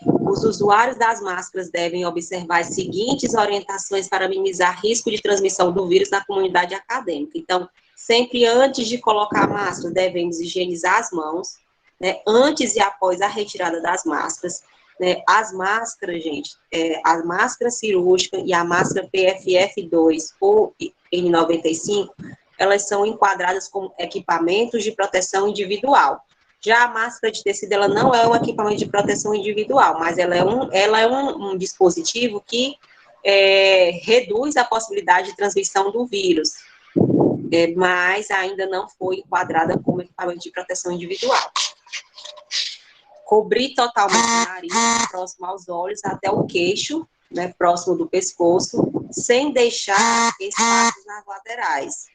Os usuários das máscaras devem observar as seguintes orientações para minimizar risco de transmissão do vírus na comunidade acadêmica. Então, sempre antes de colocar a máscara, devemos higienizar as mãos, né, antes e após a retirada das máscaras. Né, as máscaras, gente, a máscara cirúrgica e a máscara PFF2 ou N95, elas são enquadradas como equipamentos de proteção individual. Já a máscara de tecido, ela não é um equipamento de proteção individual, mas ela é um dispositivo que reduz a possibilidade de transmissão do vírus, mas ainda não foi enquadrada como equipamento de proteção individual. Cobrir totalmente o nariz, próximo aos olhos, até o queixo, né, próximo do pescoço, sem deixar espaços nas laterais.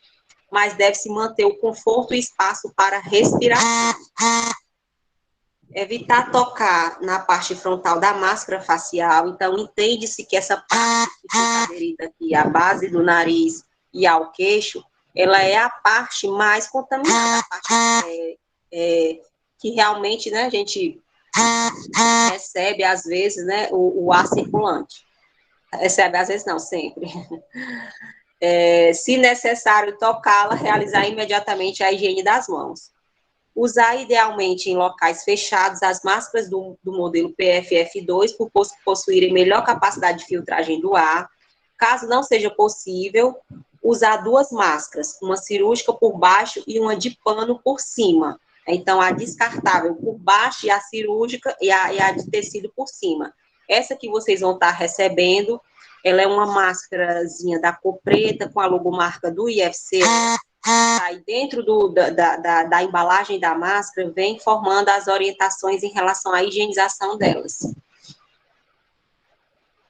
Mas deve-se manter o conforto e espaço para respiração. Evitar tocar na parte frontal da máscara facial. Então, entende-se que essa parte que fica aderida aqui à base do nariz e ao queixo, ela é a parte mais contaminada, a parte que realmente, né, a gente recebe, às vezes, né, o ar circulante. Recebe, às vezes não, sempre. Se necessário tocá-la, realizar imediatamente a higiene das mãos. Usar idealmente em locais fechados as máscaras do modelo PFF2, por possuírem melhor capacidade de filtragem do ar. Caso não seja possível, usar 2 máscaras, uma cirúrgica por baixo e uma de pano por cima. Então, a descartável por baixo e a cirúrgica e a de tecido por cima. Essa que vocês vão estar recebendo Ela é uma máscarazinha da cor preta com a logomarca do IFC. Aí dentro da embalagem da máscara vem informando as orientações em relação à higienização delas.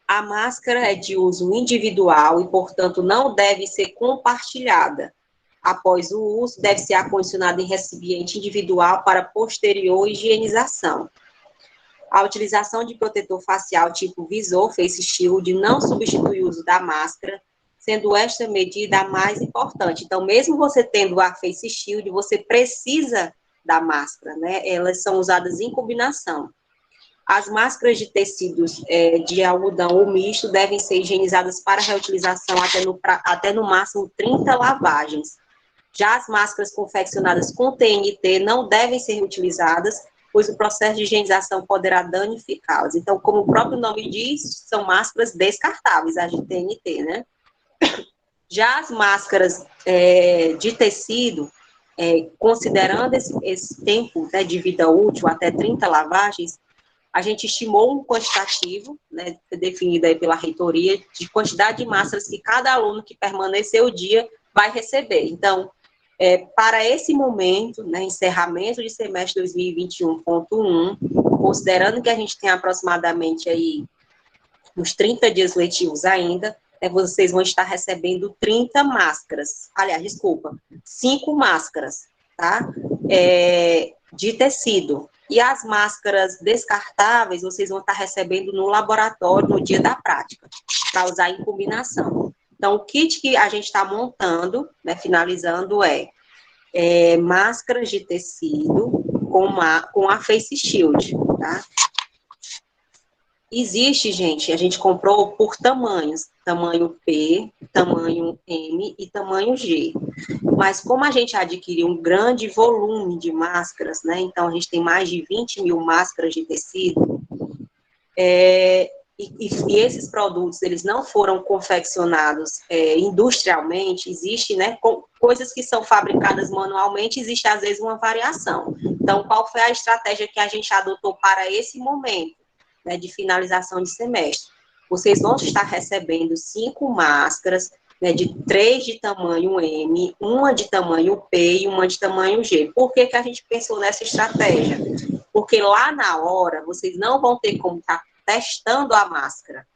A máscara é de uso individual e, portanto, não deve ser compartilhada. Após o uso, deve ser acondicionada em recipiente individual para posterior higienização. A utilização de protetor facial tipo visor, face shield, não substitui o uso da máscara, sendo esta medida a mais importante. Então, mesmo você tendo a face shield, você precisa da máscara, né? Elas são usadas em combinação. As máscaras de tecidos de algodão ou misto devem ser higienizadas para reutilização até no máximo 30 lavagens. Já as máscaras confeccionadas com TNT não devem ser reutilizadas, pois o processo de higienização poderá danificá-las. Então, como o próprio nome diz, são máscaras descartáveis, as de TNT, né? Já as máscaras de tecido, considerando esse tempo, né, de vida útil, até 30 lavagens, a gente estimou um quantitativo, né, definido aí pela reitoria, de quantidade de máscaras que cada aluno que permanecer o dia vai receber. Então, para esse momento, né, encerramento de semestre 2021.1, considerando que a gente tem aproximadamente aí uns 30 dias letivos ainda, vocês vão estar recebendo 30 máscaras. Aliás, desculpa, 5 máscaras, tá? De tecido. E as máscaras descartáveis, vocês vão estar recebendo no laboratório no dia da prática, para usar em combinação. Então, o kit que a gente está montando, né, finalizando, máscaras de tecido com a face shield, tá? Existe, gente, a gente comprou por tamanhos, tamanho P, tamanho M e tamanho G. Mas como a gente adquiriu um grande volume de máscaras, né, então a gente tem mais de 20 mil máscaras de tecido, e esses produtos, eles não foram confeccionados industrialmente, existe, né, coisas que são fabricadas manualmente, existe às vezes uma variação. Então, qual foi a estratégia que a gente adotou para esse momento, né, de finalização de semestre? Vocês vão estar recebendo 5 máscaras, né, de 3 de tamanho M, uma de tamanho P e uma de tamanho G. Por que que a gente pensou nessa estratégia? Porque lá na hora, vocês não vão ter como estar testando a máscara,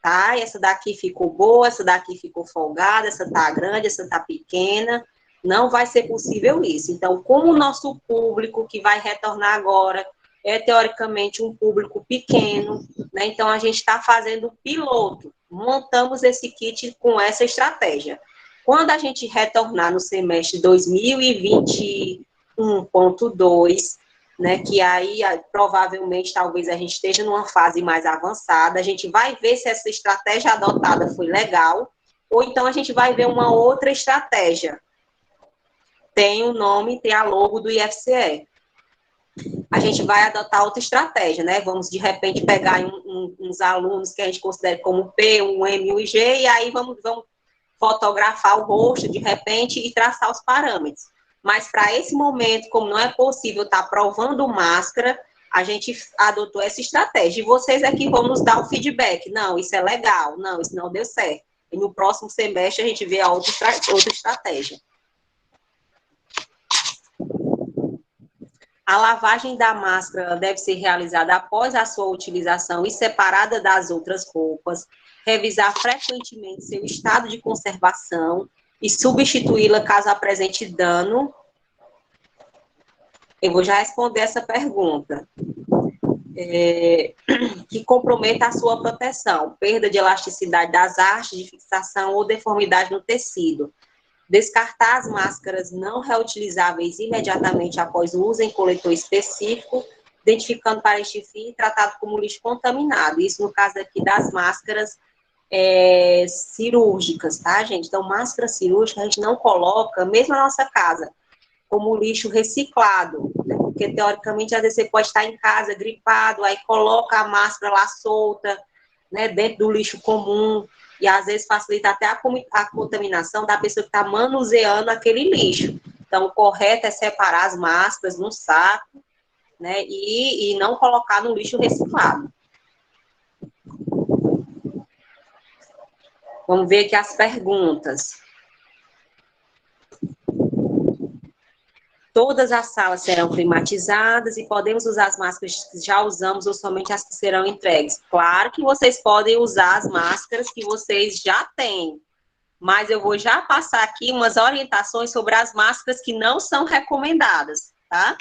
tá? Essa daqui ficou boa, essa daqui ficou folgada, essa tá grande, essa tá pequena. Não vai ser possível isso. Então, como o nosso público que vai retornar agora teoricamente um público pequeno, né? Então a gente está fazendo piloto, montamos esse kit com essa estratégia. Quando a gente retornar no semestre 2021.2, né, que aí provavelmente talvez a gente esteja numa fase mais avançada, a gente vai ver se essa estratégia adotada foi legal, ou então a gente vai ver uma outra estratégia. Tem o nome, tem a logo do IFCE. A gente vai adotar outra estratégia, né? Vamos, de repente, pegar uns alunos que a gente considera como P, um M, um G, e aí vamos fotografar o rosto, de repente, e traçar os parâmetros. Mas, para esse momento, como não é possível estar provando máscara, a gente adotou essa estratégia. E vocês aqui vão nos dar o feedback. Não, isso é legal. Não, isso não deu certo. E no próximo semestre, a gente vê a outra estratégia. A lavagem da máscara deve ser realizada após a sua utilização e separada das outras roupas, revisar frequentemente seu estado de conservação e substituí-la caso apresente dano. Eu vou já responder essa pergunta. Que comprometa a sua proteção, perda de elasticidade das hastes de fixação ou deformidade no tecido. Descartar as máscaras não reutilizáveis imediatamente após o uso em coletor específico, identificando para este fim tratado como lixo contaminado. Isso no caso aqui das máscaras cirúrgicas, tá, gente? Então, máscara cirúrgica a gente não coloca, mesmo na nossa casa, como lixo reciclado, né? Porque, teoricamente, às vezes você pode estar em casa gripado, aí coloca a máscara lá solta, né, dentro do lixo comum, e às vezes facilita até a contaminação da pessoa que está manuseando aquele lixo. Então, o correto é separar as máscaras no saco, né, e não colocar no lixo reciclado. Vamos ver aqui as perguntas. Todas as salas serão climatizadas e podemos usar as máscaras que já usamos ou somente as que serão entregues? Claro que vocês podem usar as máscaras que vocês já têm, mas eu vou já passar aqui umas orientações sobre as máscaras que não são recomendadas, tá?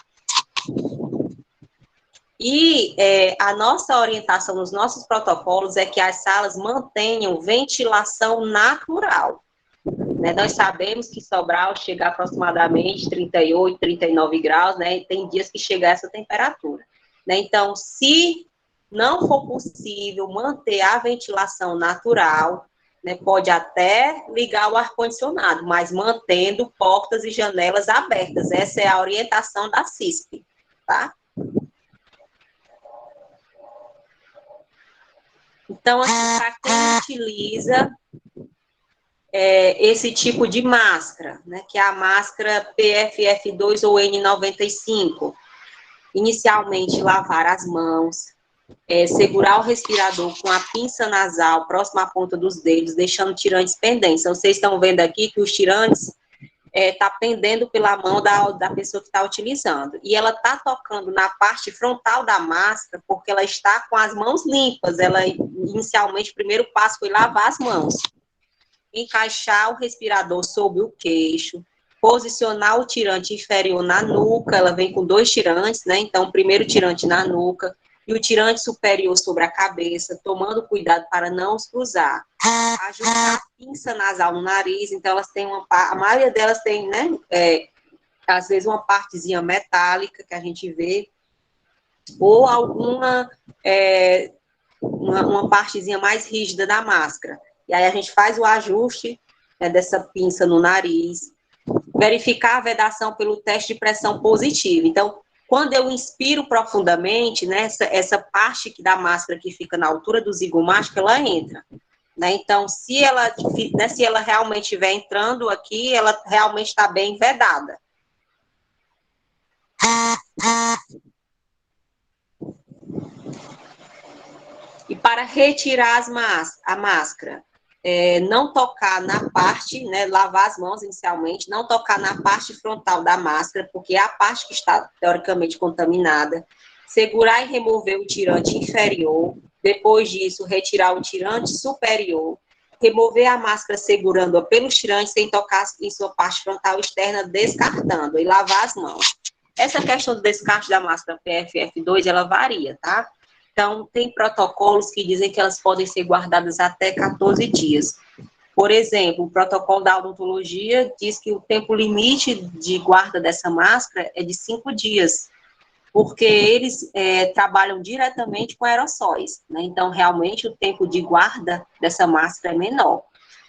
E a nossa orientação nos nossos protocolos é que as salas mantenham ventilação natural. Né? Nós sabemos que Sobral chega a aproximadamente 38, 39 graus, né? E tem dias que chega a essa temperatura. Né? Então, se não for possível manter a ventilação natural, né, pode até ligar o ar-condicionado, mas mantendo portas e janelas abertas. Essa é a orientação da CISP, tá? Então, assim, para quem utiliza esse tipo de máscara, né, que é a máscara PFF2 ou N95, inicialmente lavar as mãos, segurar o respirador com a pinça nasal próxima à ponta dos dedos, deixando tirantes pendentes. Então, vocês estão vendo aqui que os tirantes tá pendendo pela mão da pessoa que está utilizando. E ela está tocando na parte frontal da máscara, porque ela está com as mãos limpas. Ela, inicialmente, o primeiro passo foi lavar as mãos. Encaixar o respirador sobre o queixo, posicionar o tirante inferior na nuca, ela vem com 2 tirantes, né? Então, o primeiro tirante na nuca e o tirante superior sobre a cabeça, tomando cuidado para não os cruzar. Ajustar a pinça nasal no nariz, então elas têm a maioria delas tem, né, às vezes uma partezinha metálica que a gente vê, ou alguma, uma partezinha mais rígida da máscara. E aí a gente faz o ajuste, né, dessa pinça no nariz, verificar a vedação pelo teste de pressão positiva. Então, quando eu inspiro profundamente, né, essa parte da máscara que fica na altura do zigomático, ela entra. Né? Então, se ela realmente estiver entrando aqui, ela realmente está bem vedada. E para retirar a máscara, não tocar na parte, né, lavar as mãos inicialmente, não tocar na parte frontal da máscara, porque é a parte que está teoricamente contaminada, segurar e remover o tirante inferior, depois disso, retirar o tirante superior, remover a máscara segurando-a pelos tirantes sem tocar em sua parte frontal externa, descartando, e lavar as mãos. Essa questão do descarte da máscara PFF2, ela varia, tá? Então, tem protocolos que dizem que elas podem ser guardadas até 14 dias. Por exemplo, o protocolo da odontologia diz que o tempo limite de guarda dessa máscara é de 5 dias, porque eles trabalham diretamente com aerossóis, né? Então, realmente, o tempo de guarda dessa máscara é menor.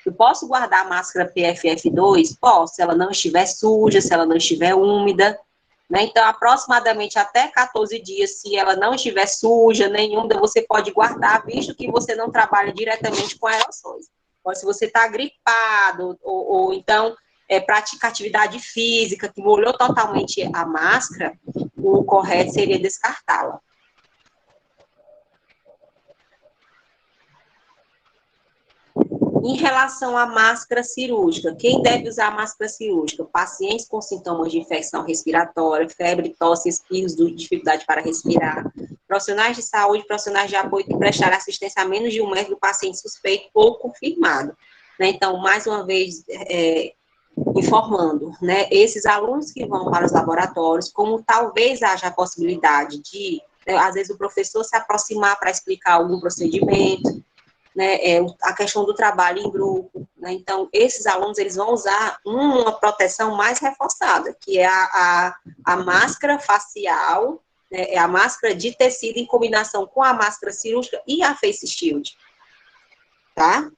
Eu posso guardar a máscara PFF2? Posso, se ela não estiver suja, se ela não estiver úmida, né? Então, aproximadamente até 14 dias, se ela não estiver suja, nenhuma, você pode guardar, visto que você não trabalha diretamente com aerossóis. Ou se você está gripado, ou então pratica atividade física, que molhou totalmente a máscara, o correto seria descartá-la. Em relação à máscara cirúrgica, quem deve usar a máscara cirúrgica? Pacientes com sintomas de infecção respiratória, febre, tosse, espirros, dificuldade para respirar, profissionais de saúde, profissionais de apoio que prestarem assistência a menos de 1 metro do paciente suspeito ou confirmado. Né? Então, mais uma vez, informando, né, esses alunos que vão para os laboratórios, como talvez haja a possibilidade de, às vezes, o professor se aproximar para explicar algum procedimento, né, a questão do trabalho em grupo, né, então, esses alunos, eles vão usar uma proteção mais reforçada, que é a máscara facial, né, a máscara de tecido em combinação com a máscara cirúrgica e a face shield, tá?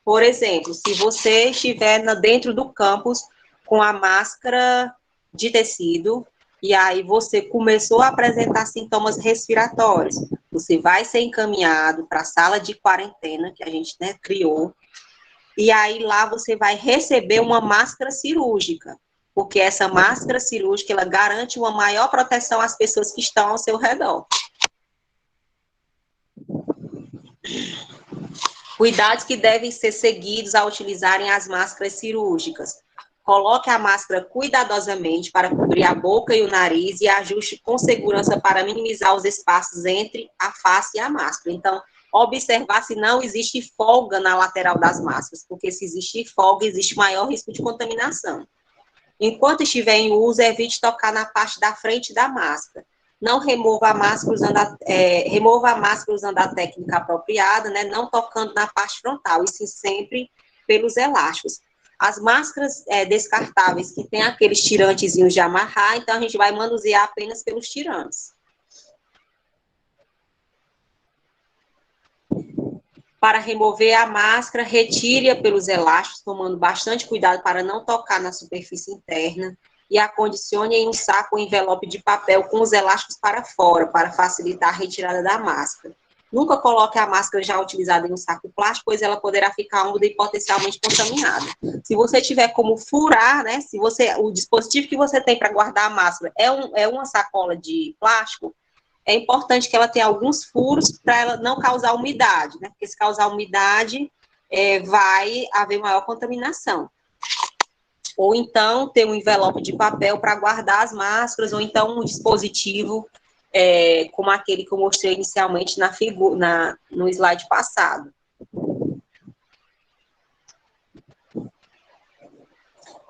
Por exemplo, se você estiver dentro do campus com a máscara de tecido, e aí você começou a apresentar sintomas respiratórios, você vai ser encaminhado para a sala de quarentena, que a gente, né, criou, e aí lá você vai receber uma máscara cirúrgica, porque essa máscara cirúrgica, ela garante uma maior proteção às pessoas que estão ao seu redor. Cuidados que devem ser seguidos ao utilizarem as máscaras cirúrgicas. Coloque a máscara cuidadosamente para cobrir a boca e o nariz e ajuste com segurança para minimizar os espaços entre a face e a máscara. Então, observar se não existe folga na lateral das máscaras, porque se existe folga, existe maior risco de contaminação. Enquanto estiver em uso, evite tocar na parte da frente da máscara. Não remova a máscara usando a técnica apropriada, né? Não tocando na parte frontal, e sim sempre pelos elásticos. As máscaras descartáveis, que tem aqueles tirantezinhos de amarrar, então a gente vai manusear apenas pelos tirantes. Para remover a máscara, retire-a pelos elásticos, tomando bastante cuidado para não tocar na superfície interna, e acondicione em um saco ou envelope de papel com os elásticos para fora, para facilitar a retirada da máscara. Nunca coloque a máscara já utilizada em um saco plástico, pois ela poderá ficar úmida e potencialmente contaminada. Se você tiver como furar, né, o dispositivo que você tem para guardar a máscara é uma sacola de plástico, é importante que ela tenha alguns furos para ela não causar umidade, né? Porque se causar umidade, vai haver maior contaminação. Ou então, ter um envelope de papel para guardar as máscaras, ou então um dispositivo como aquele que eu mostrei inicialmente no slide passado.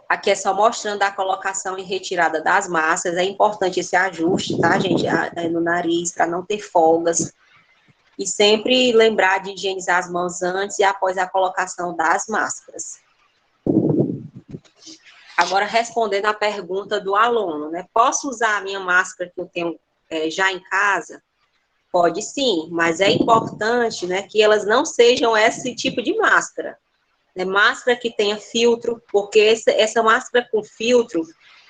Aqui é só mostrando a colocação e retirada das máscaras. É importante esse ajuste, tá, gente? No nariz, para não ter folgas. E sempre lembrar de higienizar as mãos antes e após a colocação das máscaras. Agora, respondendo à pergunta do aluno, né? Posso usar a minha máscara que eu tenho já em casa? Pode sim, mas é importante, né, que elas não sejam esse tipo de máscara. Máscara que tenha filtro, porque essa máscara com filtro,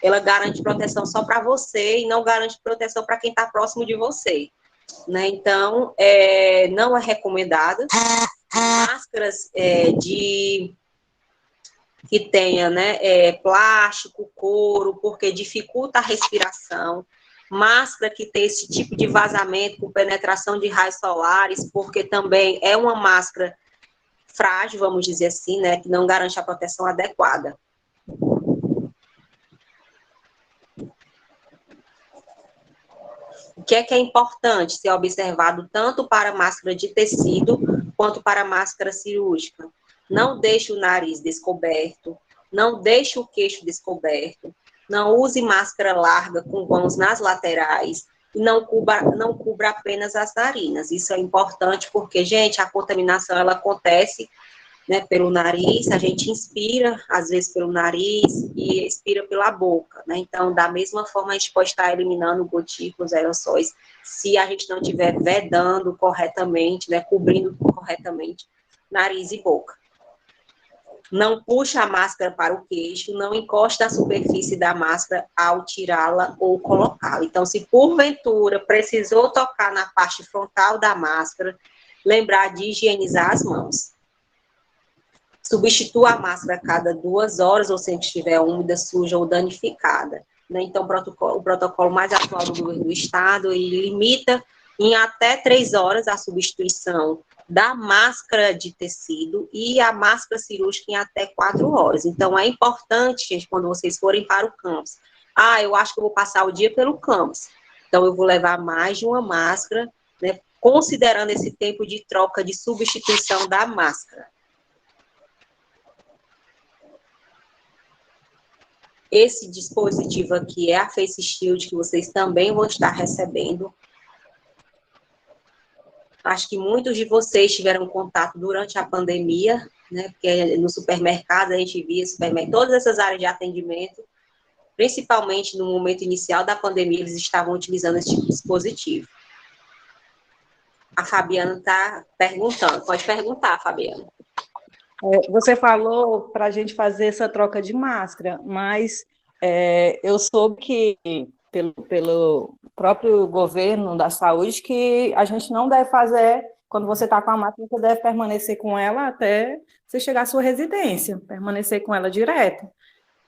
ela garante proteção só para você e não garante proteção para quem está próximo de você, né? Então, não é recomendada. Máscaras que tenha, né, plástico, couro, porque dificulta a respiração. Máscara que tem esse tipo de vazamento com penetração de raios solares, porque também é uma máscara frágil, vamos dizer assim, né, que não garante a proteção adequada. O que é importante ser observado tanto para máscara de tecido quanto para máscara cirúrgica? Não deixe o nariz descoberto, não deixe o queixo descoberto, não use máscara larga com vãos nas laterais, e não cubra apenas as narinas. Isso é importante porque, gente, a contaminação ela acontece, né, pelo nariz, a gente inspira, às vezes, pelo nariz e expira pela boca, né? Então, da mesma forma, a gente pode estar eliminando gotículas, aerossóis, se a gente não estiver vedando corretamente, né, cobrindo corretamente nariz e boca. Não puxa a máscara para o queixo, não encosta a superfície da máscara ao tirá-la ou colocá-la. Então, se porventura precisou tocar na parte frontal da máscara, lembrar de higienizar as mãos. Substitua a máscara a cada 2 horas, ou se estiver úmida, suja ou danificada. Né? Então, o protocolo mais atual do governo do estado, ele limita em até 3 horas a substituição da máscara de tecido e a máscara cirúrgica em até 4 horas. Então, é importante, gente, quando vocês forem para o campus. Eu acho que eu vou passar o dia pelo campus. Então, eu vou levar mais de uma máscara, né, considerando esse tempo de troca de substituição da máscara. Esse dispositivo aqui é a Face Shield, que vocês também vão estar recebendo. Acho que muitos de vocês tiveram contato durante a pandemia, né? Porque no supermercado a gente via todas essas áreas de atendimento, principalmente no momento inicial da pandemia, eles estavam utilizando esse tipo de dispositivo. A Fabiana está perguntando. Pode perguntar, Fabiana. Você falou para a gente fazer essa troca de máscara, mas eu soube que, pelo próprio governo da saúde, que a gente não deve fazer, quando você está com a máscara, você deve permanecer com ela até você chegar à sua residência, permanecer com ela direto.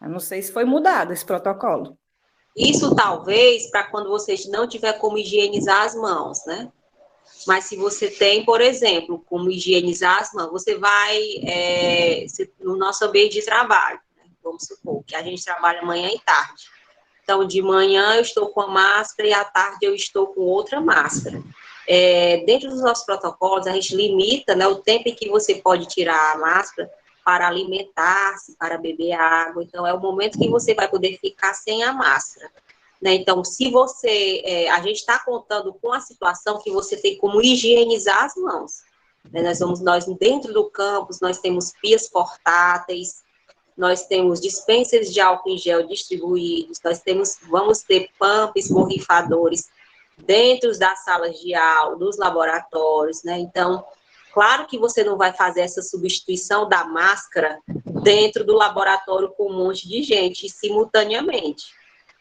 Eu não sei se foi mudado esse protocolo. Isso talvez para quando vocês não tiver como higienizar as mãos, né? Mas se você tem, por exemplo, como higienizar as mãos, você vai no nosso ambiente de trabalho, né? Vamos supor que a gente trabalha manhã e tarde. Então, de manhã eu estou com a máscara e à tarde eu estou com outra máscara. Dentro dos nossos protocolos, a gente limita, né, o tempo em que você pode tirar a máscara para alimentar-se, para beber água. Então, é o momento que você vai poder ficar sem a máscara. Né? Então, se você... a gente está contando com a situação que você tem como higienizar as mãos. Né? Nós dentro do campus, nós temos pias portáteis, nós temos dispensers de álcool em gel distribuídos, vamos ter pumps borrifadores dentro das salas de aula, dos laboratórios, né? Então, claro que você não vai fazer essa substituição da máscara dentro do laboratório com um monte de gente simultaneamente,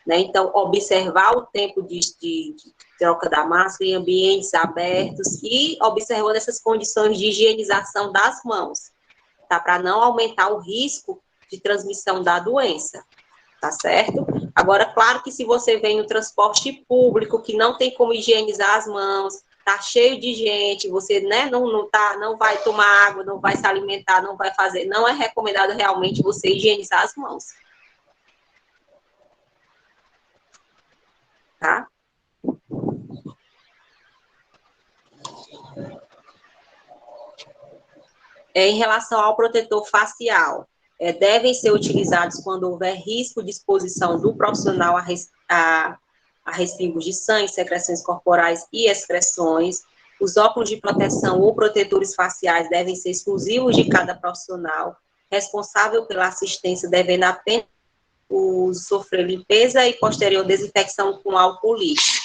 né? Então, observar o tempo de troca da máscara em ambientes abertos e observando essas condições de higienização das mãos, tá? Para não aumentar o risco de transmissão da doença, tá certo? Agora, claro que se você vem no transporte público, que não tem como higienizar as mãos, tá cheio de gente, você, né, não vai tomar água, não vai se alimentar, não vai fazer, não é recomendado realmente você higienizar as mãos. Tá? Em relação ao protetor facial, devem ser utilizados quando houver risco de exposição do profissional a respingos de sangue, secreções corporais e excreções. Os óculos de proteção ou protetores faciais devem ser exclusivos de cada profissional, responsável pela assistência devendo apenas sofrer limpeza e posterior desinfecção com álcool líquido.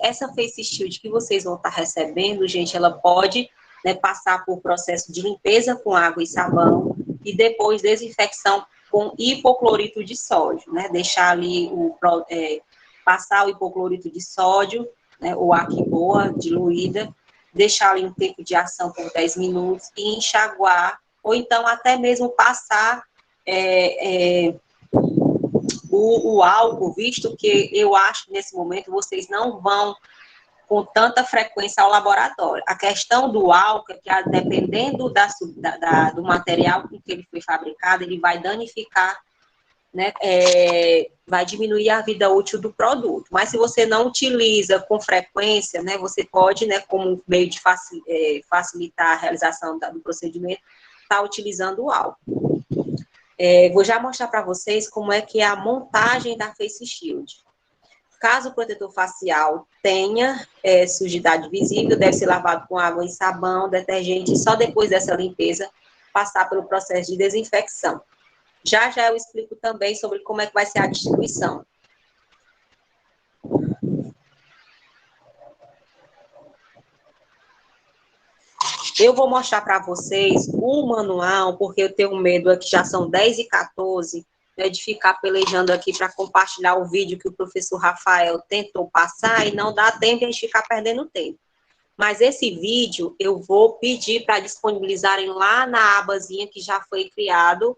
Essa face shield que vocês vão estar recebendo, gente, ela pode, né, passar por processo de limpeza com água e sabão e depois desinfecção com hipoclorito de sódio, né, deixar ali passar o hipoclorito de sódio, né, ou Aquiboa diluída, deixar ali um tempo de ação por 10 minutos e enxaguar, ou então até mesmo passar o álcool, visto que eu acho que nesse momento vocês não vão com tanta frequência ao laboratório. A questão do álcool é que, dependendo do material com que ele foi fabricado, ele vai danificar, né, vai diminuir a vida útil do produto. Mas se você não utiliza com frequência, né, você pode, né, como meio de facilitar a realização do procedimento, estar utilizando o álcool. Vou já mostrar para vocês como é que é a montagem da face shield. Caso o protetor facial tenha sujidade visível, deve ser lavado com água e sabão, detergente, e só depois dessa limpeza passar pelo processo de desinfecção. Já eu explico também sobre como é que vai ser a distribuição. Eu vou mostrar para vocês o manual, porque eu tenho medo aqui, já são 10h14, né, de ficar pelejando aqui para compartilhar o vídeo que o professor Rafael tentou passar e não dá tempo de a gente ficar perdendo tempo. Mas esse vídeo eu vou pedir para disponibilizarem lá na abazinha que já foi criado,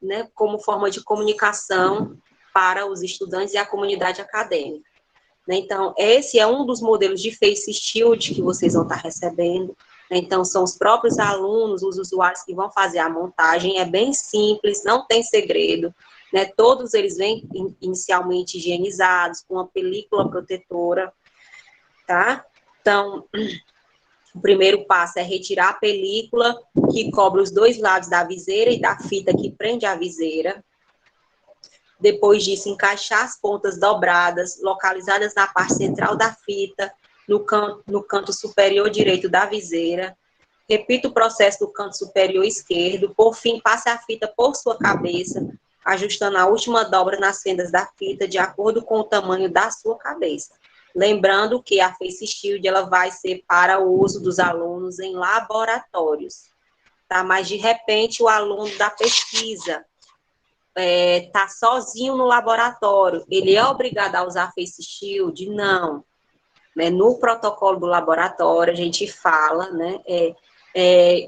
né, como forma de comunicação para os estudantes e a comunidade acadêmica. Então, esse é um dos modelos de face shield que vocês vão estar recebendo. Então, são os próprios alunos, os usuários que vão fazer a montagem. É bem simples, não tem segredo, né? Todos eles vêm inicialmente higienizados, com uma película protetora, tá? Então, o primeiro passo é retirar a película que cobre os dois lados da viseira e da fita que prende a viseira. Depois disso, encaixar as pontas dobradas, localizadas na parte central da fita, no canto superior direito da viseira. Repita o processo no canto superior esquerdo. Por fim, passe a fita por sua cabeça, ajustando a última dobra nas fendas da fita, de acordo com o tamanho da sua cabeça. Lembrando que a face shield ela vai ser para o uso dos alunos em laboratórios, tá? Mas, de repente, o aluno da pesquisa tá sozinho no laboratório, ele é obrigado a usar face shield? Não. Né? No protocolo do laboratório, a gente fala, né,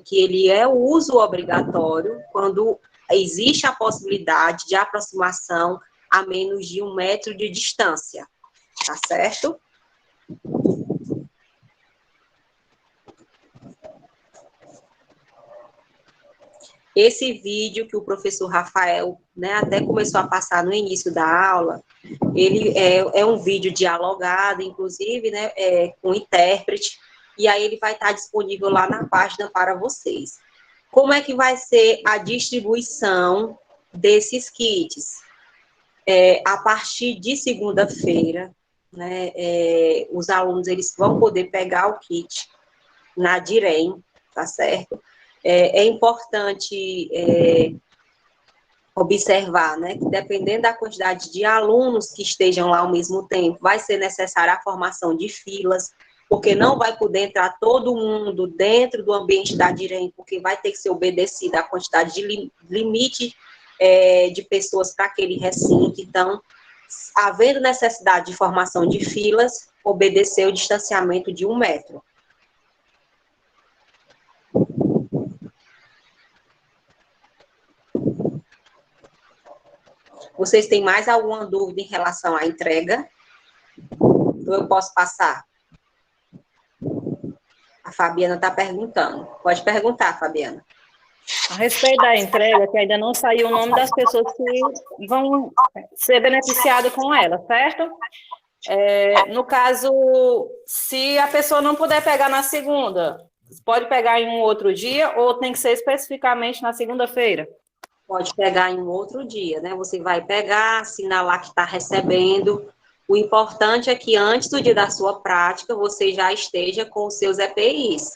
que ele é o uso obrigatório quando existe a possibilidade de aproximação a menos de 1 metro de distância, tá certo? Esse vídeo que o professor Rafael, né, até começou a passar no início da aula, ele é um vídeo dialogado, inclusive, né, com intérprete, e aí ele vai estar disponível lá na página para vocês. Como é que vai ser a distribuição desses kits? A partir de segunda-feira, né, os alunos eles vão poder pegar o kit na DIREM, tá certo? É importante observar, né, que dependendo da quantidade de alunos que estejam lá ao mesmo tempo, vai ser necessária a formação de filas, porque não vai poder entrar todo mundo dentro do ambiente da DIREM, porque vai ter que ser obedecida a quantidade de limite de pessoas para aquele recinto. Então, havendo necessidade de formação de filas, obedecer o distanciamento de 1 metro. Vocês têm mais alguma dúvida em relação à entrega? Ou eu posso passar? A Fabiana está perguntando. Pode perguntar, Fabiana. A respeito da entrega, que ainda não saiu o nome das pessoas que vão ser beneficiadas com ela, certo? No caso, se a pessoa não puder pegar na segunda, pode pegar em um outro dia ou tem que ser especificamente na segunda-feira? Pode pegar em um outro dia, né? Você vai pegar, assinalar que está recebendo. O importante é que antes do dia da sua prática, você já esteja com os seus EPIs.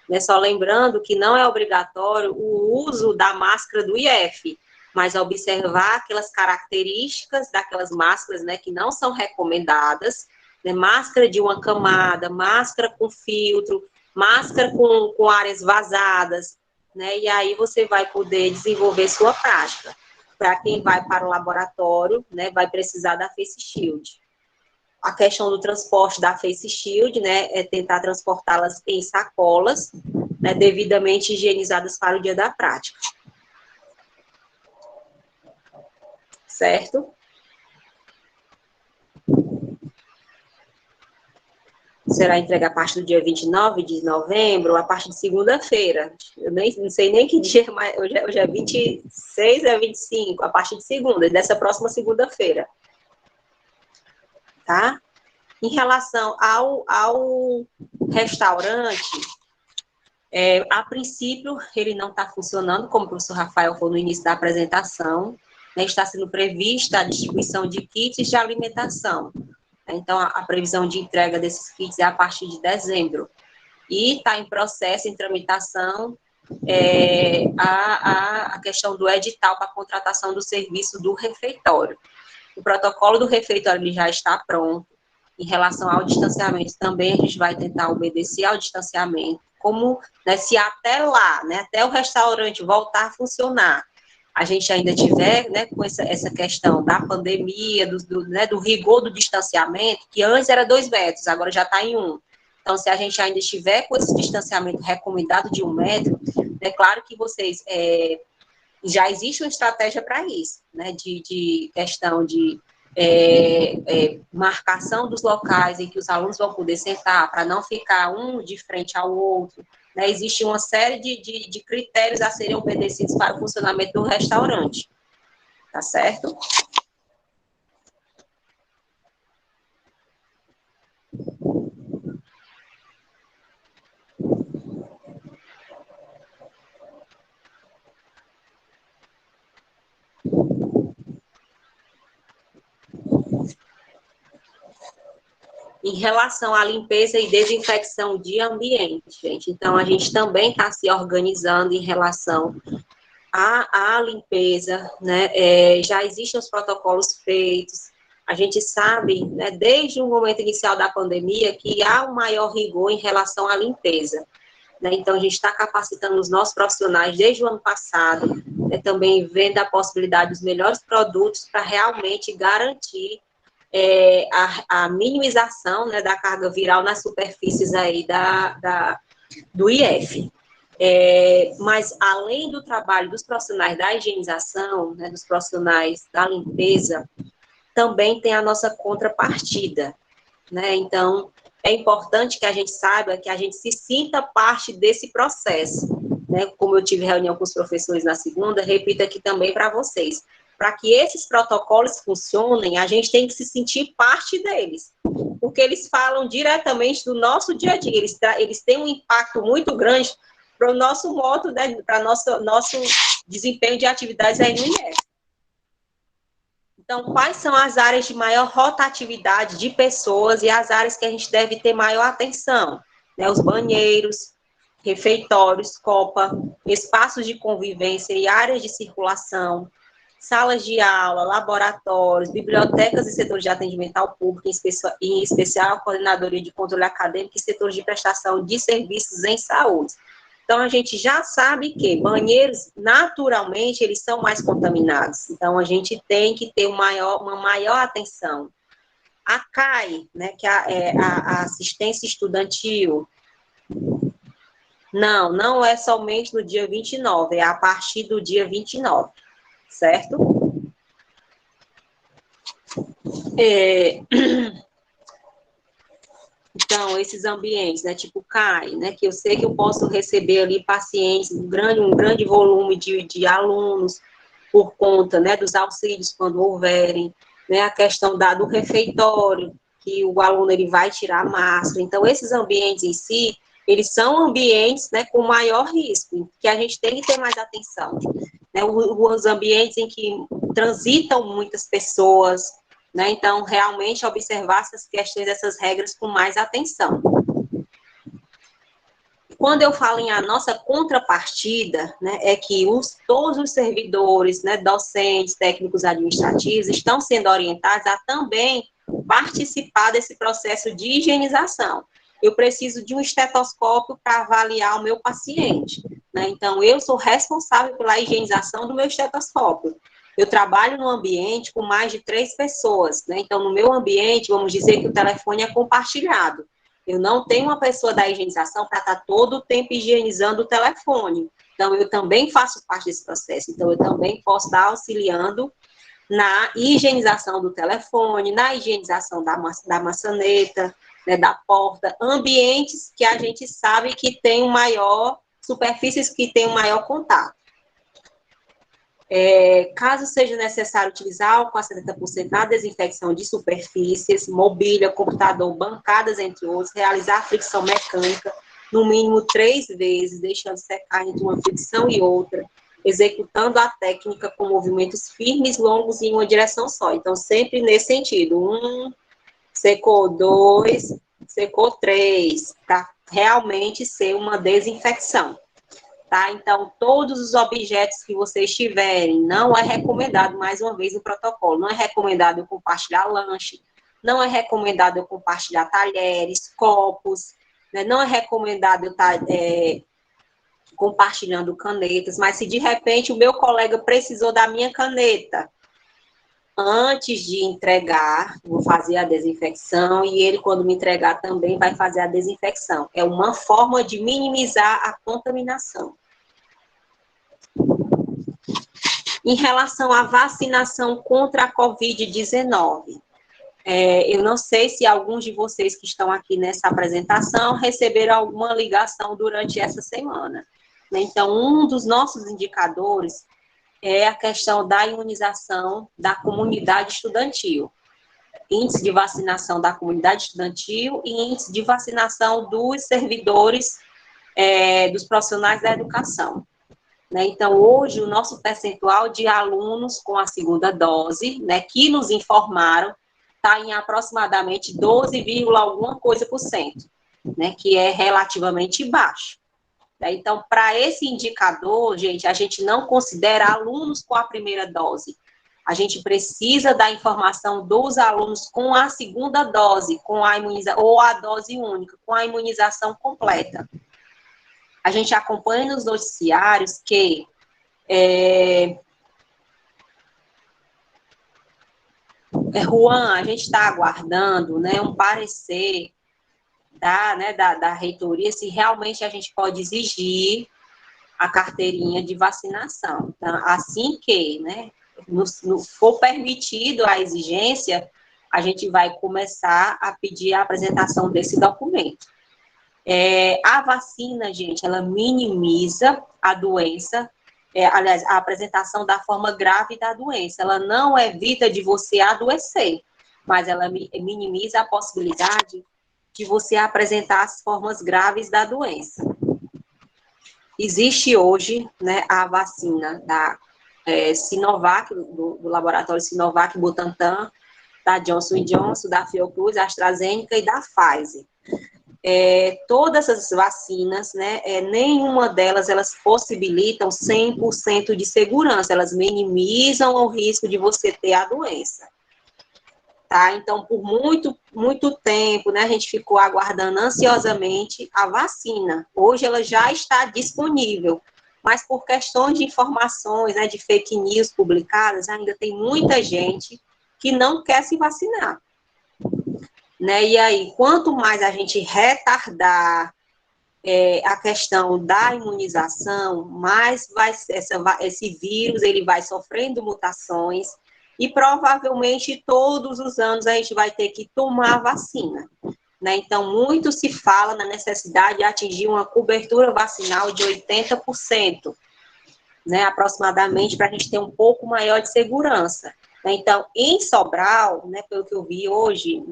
Né? Só lembrando que não é obrigatório o uso da máscara do IF, mas observar aquelas características daquelas máscaras, né, que não são recomendadas, né? Máscara de uma camada, máscara com filtro, máscara com áreas vazadas, né? E aí você vai poder desenvolver sua prática. Para quem vai para o laboratório, né, vai precisar da Face Shield. A questão do transporte da Face Shield, né, é tentar transportá-las em sacolas, né, devidamente higienizadas para o dia da prática. Certo? Será entregue a partir do dia 29 de novembro, a partir de segunda-feira. Eu não sei nem que dia, mas hoje é 26, é 25, a partir de segunda, dessa próxima segunda-feira. Tá? Em relação ao restaurante, a princípio, ele não está funcionando, como o professor Rafael falou no início da apresentação, né, está sendo prevista a distribuição de kits de alimentação. Então, a previsão de entrega desses kits é a partir de dezembro. E está em processo, em tramitação, a questão do edital para a contratação do serviço do refeitório. O protocolo do refeitório ele já está pronto. Em relação ao distanciamento, também a gente vai tentar obedecer ao distanciamento. Como, né, se até lá, né, até o restaurante voltar a funcionar, a gente ainda tiver, né, com essa questão da pandemia, do rigor do distanciamento, que antes era 2 metros, agora já está em 1. Então, se a gente ainda estiver com esse distanciamento recomendado de 1 metro, é claro que vocês, já existe uma estratégia para isso, né, de questão de marcação dos locais em que os alunos vão poder sentar, para não ficar um de frente ao outro, né? Existe uma série de critérios a serem obedecidos para o funcionamento do restaurante, tá certo? Em relação à limpeza e desinfecção de ambiente, gente. Então, a gente também está se organizando em relação à limpeza, né? Já existem os protocolos feitos. A gente sabe, né, desde o momento inicial da pandemia, que há um maior rigor em relação à limpeza. Né? Então, a gente está capacitando os nossos profissionais desde o ano passado, né, também vendo a possibilidade dos melhores produtos para realmente garantir a minimização, né, da carga viral nas superfícies aí do IF. Mas, além do trabalho dos profissionais da higienização, né, dos profissionais da limpeza, também tem a nossa contrapartida, né? Então, é importante que a gente saiba, que a gente se sinta parte desse processo, né, como eu tive reunião com os professores na segunda, repito aqui também para vocês. Para que esses protocolos funcionem, a gente tem que se sentir parte deles, porque eles falam diretamente do nosso dia a dia, eles têm um impacto muito grande para o nosso modo, né, para nosso desempenho de atividades aí no INEP. Então, quais são as áreas de maior rotatividade de pessoas e as áreas que a gente deve ter maior atenção? Né, os banheiros, refeitórios, copa, espaços de convivência e áreas de circulação, salas de aula, laboratórios, bibliotecas e setores de atendimento ao público, em especial a coordenadoria de controle acadêmico e setores de prestação de serviços em saúde. Então, a gente já sabe que banheiros, naturalmente, eles são mais contaminados. Então, a gente tem que ter uma maior atenção. A CAE, né, que é a assistência estudantil, não é somente no dia 29, é a partir do dia 29, certo? Então, esses ambientes, né, tipo CAE, né, que eu sei que eu posso receber ali pacientes, um grande volume de alunos, por conta, né, dos auxílios, quando houverem, né, a questão do refeitório, que o aluno ele vai tirar a máscara. Então, esses ambientes em si, eles são ambientes, né, com maior risco, que a gente tem que ter mais atenção. Né, os ambientes em que transitam muitas pessoas, né, então, realmente, observar essas questões, essas regras com mais atenção. Quando eu falo em a nossa contrapartida, né, é que todos os servidores, né, docentes, técnicos administrativos, estão sendo orientados a também participar desse processo de higienização. Eu preciso de um estetoscópio para avaliar o meu paciente, né? Então, eu sou responsável pela higienização do meu estetoscópio. Eu trabalho num ambiente com mais de 3 pessoas, né? Então, no meu ambiente, vamos dizer que o telefone é compartilhado. Eu não tenho uma pessoa da higienização para estar todo o tempo higienizando o telefone. Então, eu também faço parte desse processo. Então, eu também posso estar auxiliando na higienização do telefone, na higienização da maçaneta, né, da porta, ambientes que a gente sabe que tem superfícies que têm um maior contato. Caso seja necessário utilizar álcool a 70% na desinfecção de superfícies, mobília, computador, bancadas, entre outros, realizar fricção mecânica no mínimo 3 vezes, deixando secar entre uma fricção e outra, executando a técnica com movimentos firmes, longos em uma direção só. Então, sempre nesse sentido. 1, secou 2, secou 3, para realmente ser uma desinfecção. Tá? Então, todos os objetos que vocês tiverem, não é recomendado, mais uma vez, o protocolo, não é recomendado eu compartilhar lanche, não é recomendado eu compartilhar talheres, copos, né? Não é recomendado eu estar compartilhando canetas, mas se de repente o meu colega precisou da minha caneta, antes de entregar, vou fazer a desinfecção e ele, quando me entregar, também vai fazer a desinfecção. É uma forma de minimizar a contaminação. Em relação à vacinação contra a Covid-19, eu não sei se alguns de vocês que estão aqui nessa apresentação receberam alguma ligação durante essa semana. Então, um dos nossos indicadores é a questão da imunização da comunidade estudantil. Índice de vacinação da comunidade estudantil e índice de vacinação dos servidores, dos profissionais da educação. Né? Então, hoje, o nosso percentual de alunos com a segunda dose, né, que nos informaram, está em aproximadamente 12, alguma coisa por cento, né, que é relativamente baixo. Então, para esse indicador, gente, a gente não considera alunos com a primeira dose. A gente precisa da informação dos alunos com a segunda dose, com a ou a dose única, com a imunização completa. A gente acompanha nos noticiários que Juan, a gente está aguardando, né, um parecer da reitoria se realmente a gente pode exigir a carteirinha de vacinação. Então, assim que, né, for permitido a exigência, a gente vai começar a pedir a apresentação desse documento. A vacina, gente, ela minimiza a doença, aliás, a apresentação da forma grave da doença. Ela não evita de você adoecer, mas ela minimiza a possibilidade de você apresentar as formas graves da doença. Existe hoje, né, a vacina da Sinovac, do laboratório Sinovac Butantan, da Johnson & Johnson, da Fiocruz, AstraZeneca e da Pfizer. Todas as vacinas, né, nenhuma delas, elas possibilitam 100% de segurança, elas minimizam o risco de você ter a doença. Tá? Então, por muito tempo, né, a gente ficou aguardando ansiosamente a vacina. Hoje ela já está disponível, mas por questões de informações, né, de fake news publicadas, ainda tem muita gente que não quer se vacinar. Né? E aí, quanto mais a gente retardar a questão da imunização, mais esse vírus ele vai sofrendo mutações, e provavelmente todos os anos a gente vai ter que tomar a vacina. Né? Então, muito se fala na necessidade de atingir uma cobertura vacinal de 80%, né, aproximadamente, para a gente ter um pouco maior de segurança. Então, em Sobral, né, pelo que eu vi hoje,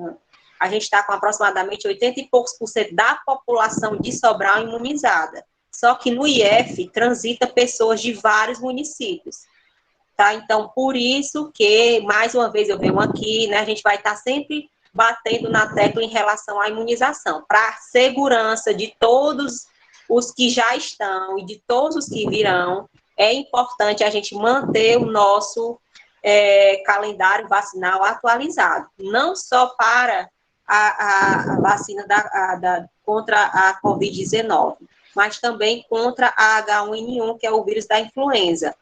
a gente está com aproximadamente 80 e poucos por cento da população de Sobral imunizada. Só que no IF transita pessoas de vários municípios. Tá? Então, por isso que, mais uma vez, eu venho aqui, né, a gente vai estar sempre batendo na tecla em relação à imunização, para a segurança de todos os que já estão e de todos os que virão. É importante a gente manter o nosso calendário vacinal atualizado, não só para a vacina contra a Covid-19, mas também contra a H1N1, que é o vírus da influenza.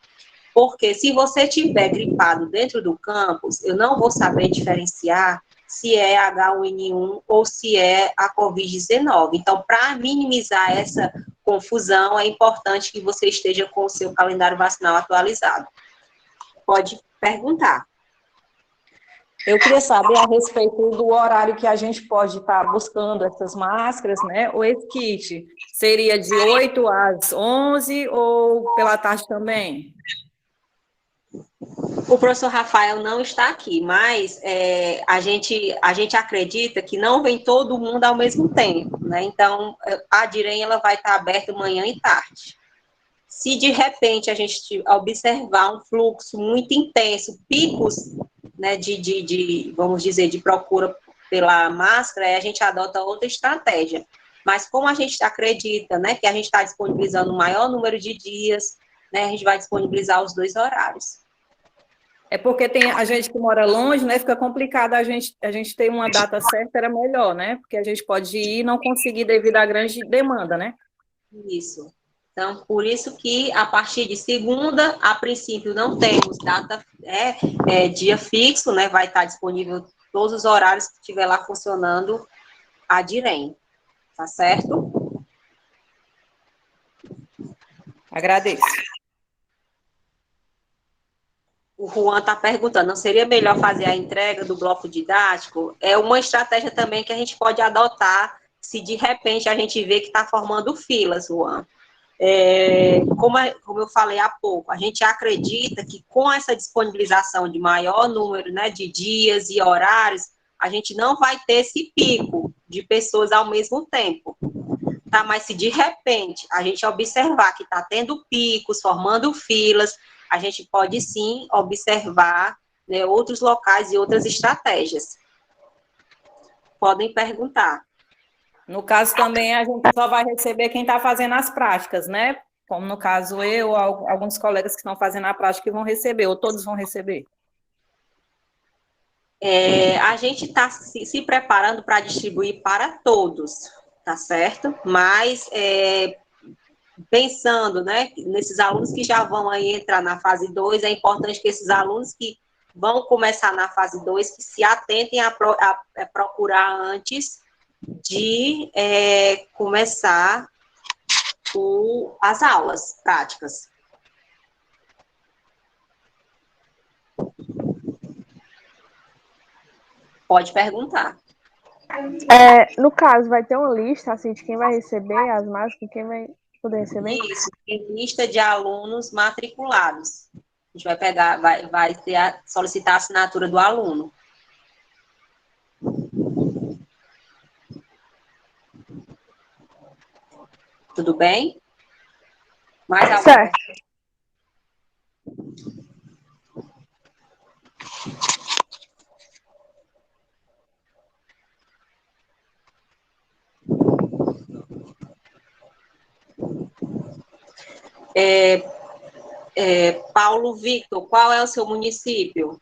Porque se você tiver gripado dentro do campus, eu não vou saber diferenciar se é H1N1 ou se é a Covid-19. Então, para minimizar essa confusão, é importante que você esteja com o seu calendário vacinal atualizado. Pode perguntar. Eu queria saber a respeito do horário que a gente pode estar buscando essas máscaras, né? Ou esse kit. Seria de 8 às 11 ou pela tarde também? O professor Rafael não está aqui, mas a gente acredita que não vem todo mundo ao mesmo tempo, né? Então, a DIREM ela vai estar aberta manhã e tarde. Se de repente a gente observar um fluxo muito intenso, picos, né, vamos dizer, de procura pela máscara, a gente adota outra estratégia. Mas como a gente acredita, né, que a gente está disponibilizando o maior número de dias, né, a gente vai disponibilizar os 2 horários. É porque tem a gente que mora longe, né? Fica complicado a gente ter uma data certa, era melhor, né? Porque a gente pode ir e não conseguir devido à grande demanda, né? Isso. Então, por isso que a partir de segunda, a princípio, não temos data, dia fixo, né? Vai estar disponível todos os horários que estiver lá funcionando a DIREM. Tá certo? Agradeço. O Juan está perguntando, não seria melhor fazer a entrega do bloco didático? É uma estratégia também que a gente pode adotar se de repente a gente vê que está formando filas, Juan. Como eu falei há pouco, a gente acredita que com essa disponibilização de maior número, né, de dias e horários, a gente não vai ter esse pico de pessoas ao mesmo tempo. Tá? Mas se de repente a gente observar que está tendo picos, formando filas, a gente pode sim observar, né, outros locais e outras estratégias. Podem perguntar. No caso também, a gente só vai receber quem está fazendo as práticas, né? Como no caso eu, ou alguns colegas que estão fazendo a prática vão receber, ou todos vão receber. A gente está se preparando para distribuir para todos, tá certo? Mas pensando, né, nesses alunos que já vão aí entrar na fase 2, é importante que esses alunos que vão começar na fase 2, que se atentem a procurar antes de começar as aulas práticas. Pode perguntar. No caso, vai ter uma lista assim, de quem vai receber as máscaras, quem vai poder receber? Isso, tem lista de alunos matriculados. A gente vai pegar, vai ter solicitar a assinatura do aluno. Tudo bem? Mais alguma Certo. Paulo Victor, qual é o seu município?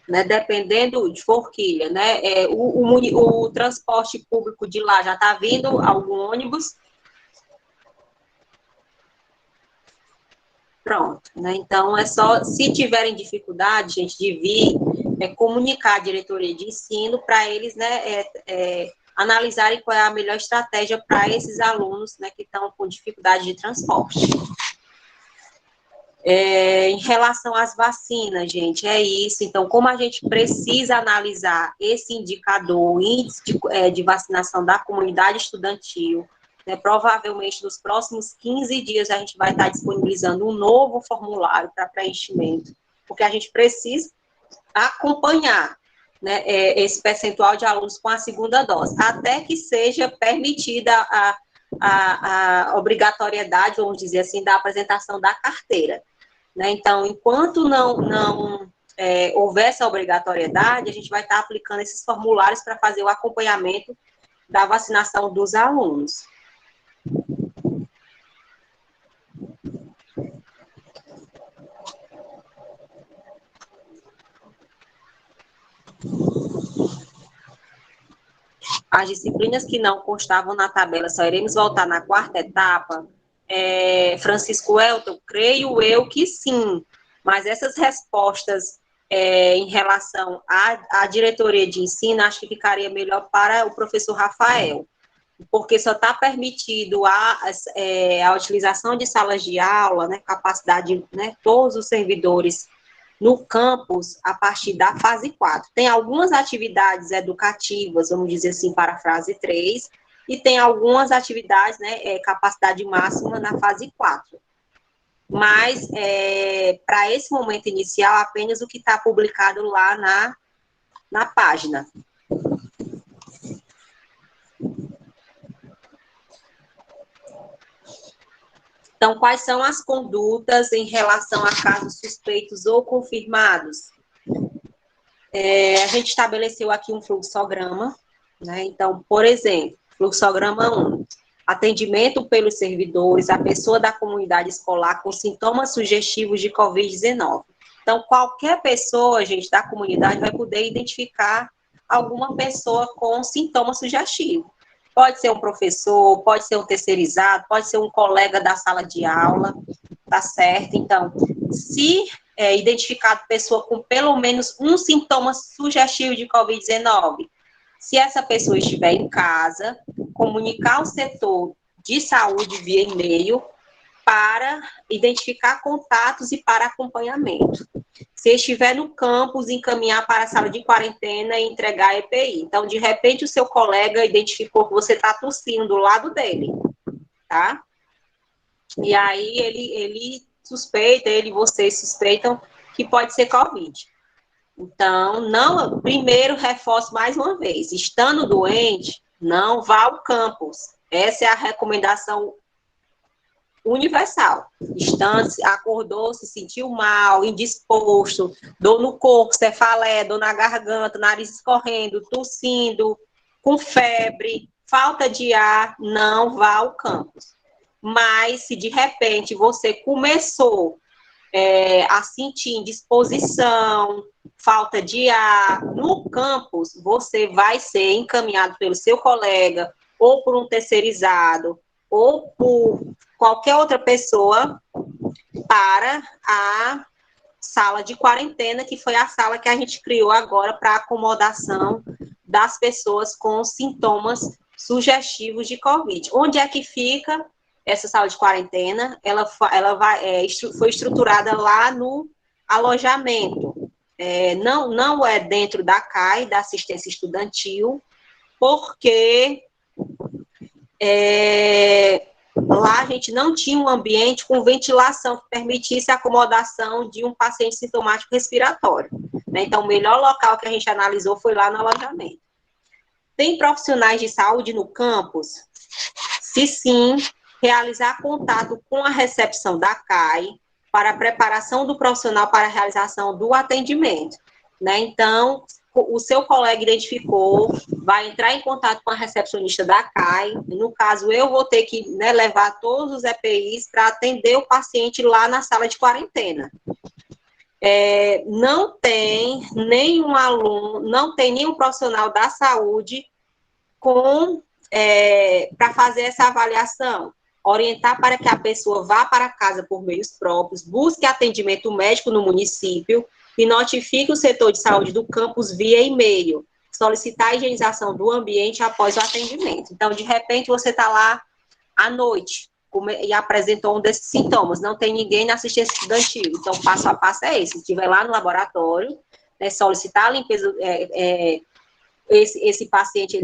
Né, dependendo de Forquilha, né? O transporte público de lá já está vindo algum ônibus? Pronto, né? Então é só, se tiverem dificuldade, gente, de vir, comunicar a diretoria de ensino para eles, né, analisarem qual é a melhor estratégia para esses alunos, né, que estão com dificuldade de transporte. Em relação às vacinas, gente, é isso. Então, como a gente precisa analisar esse indicador, o índice de vacinação da comunidade estudantil, né, provavelmente nos próximos 15 dias a gente vai estar disponibilizando um novo formulário para preenchimento, porque a gente precisa acompanhar, né, esse percentual de alunos com a segunda dose, até que seja permitida a obrigatoriedade, vamos dizer assim, da apresentação da carteira. Né? Então, enquanto não houver essa obrigatoriedade, a gente vai estar aplicando esses formulários para fazer o acompanhamento da vacinação dos alunos. As disciplinas que não constavam na tabela, só iremos voltar na quarta etapa. Francisco Elton, creio eu que sim, mas essas respostas em relação à diretoria de ensino, acho que ficaria melhor para o professor Rafael, porque só está permitido a utilização de salas de aula, né, capacidade, né, todos os servidores no campus a partir da fase 4. Tem algumas atividades educativas, vamos dizer assim, para a fase 3, e tem algumas atividades, né, capacidade máxima na fase 4. Mas, para esse momento inicial, apenas o que está publicado lá na página. Então, quais são as condutas em relação a casos suspeitos ou confirmados? A gente estabeleceu aqui um fluxograma, né? Então, por exemplo, fluxograma 1, atendimento pelos servidores à pessoa da comunidade escolar com sintomas sugestivos de Covid-19. Então, qualquer pessoa, gente, da comunidade vai poder identificar alguma pessoa com sintoma sugestivo. Pode ser um professor, pode ser um terceirizado, pode ser um colega da sala de aula, tá certo? Então, se identificado pessoa com pelo menos um sintoma sugestivo de Covid-19, se essa pessoa estiver em casa, comunicar ao setor de saúde via e-mail para identificar contatos e para acompanhamento. Se estiver no campus, encaminhar para a sala de quarentena e entregar a EPI. Então, de repente, o seu colega identificou que você está tossindo do lado dele, tá? E aí, ele suspeita, ele e vocês suspeitam que pode ser Covid. Então, primeiro, reforço mais uma vez, estando doente, não vá ao campus. Essa é a recomendação universal. Acordou, se sentiu mal, indisposto, dor no corpo, cefaleia, dor na garganta, nariz escorrendo, tossindo, com febre, falta de ar, não vá ao campus. Mas, se de repente você começou a sentir indisposição, falta de ar no campus, você vai ser encaminhado pelo seu colega, ou por um terceirizado, ou por qualquer outra pessoa para a sala de quarentena, que foi a sala que a gente criou agora para acomodação das pessoas com sintomas sugestivos de Covid. Onde é que fica essa sala de quarentena? Ela foi estruturada lá no Alojamento. Não é dentro da CAI, da assistência estudantil, porque lá a gente não tinha um ambiente com ventilação que permitisse a acomodação de um paciente sintomático respiratório, né? Então, o melhor local que a gente analisou foi lá no alojamento. Tem profissionais de saúde no campus? Se sim, realizar contato com a recepção da CAI para a preparação do profissional para a realização do atendimento, né? Então, o seu colega identificou, vai entrar em contato com a recepcionista da CAI, no caso, eu vou ter que, né, levar todos os EPIs para atender o paciente lá na sala de quarentena. Não tem nenhum aluno, não tem nenhum profissional da saúde para fazer essa avaliação, orientar para que a pessoa vá para casa por meios próprios, busque atendimento médico no município e notifique o setor de saúde do campus via e-mail, solicitar a higienização do ambiente após o atendimento. Então, de repente, você está lá à noite e apresentou um desses sintomas, não tem ninguém na assistência estudantil, então, passo a passo é esse, se estiver lá no laboratório, né, solicitar a limpeza, esse paciente,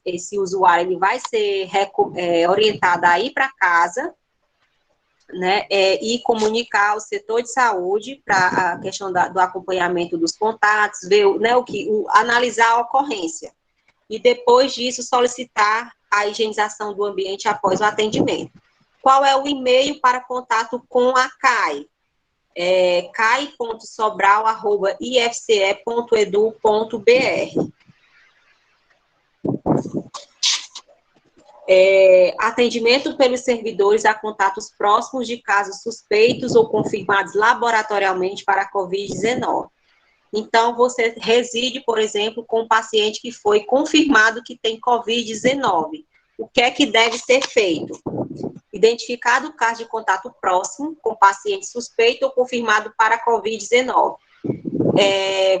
esse usuário, ele vai ser orientado a ir para casa, né, e comunicar ao setor de saúde para a questão do acompanhamento dos contatos, ver, né, analisar a ocorrência. E depois disso, solicitar a higienização do ambiente após o atendimento. Qual é o e-mail para contato com a CAI? cai.sobral@ifce.edu.br. Atendimento pelos servidores a contatos próximos de casos suspeitos ou confirmados laboratorialmente para a Covid-19. Então, você reside, por exemplo, com um paciente que foi confirmado que tem Covid-19. O que é que deve ser feito? Identificado o caso de contato próximo com paciente suspeito ou confirmado para a Covid-19.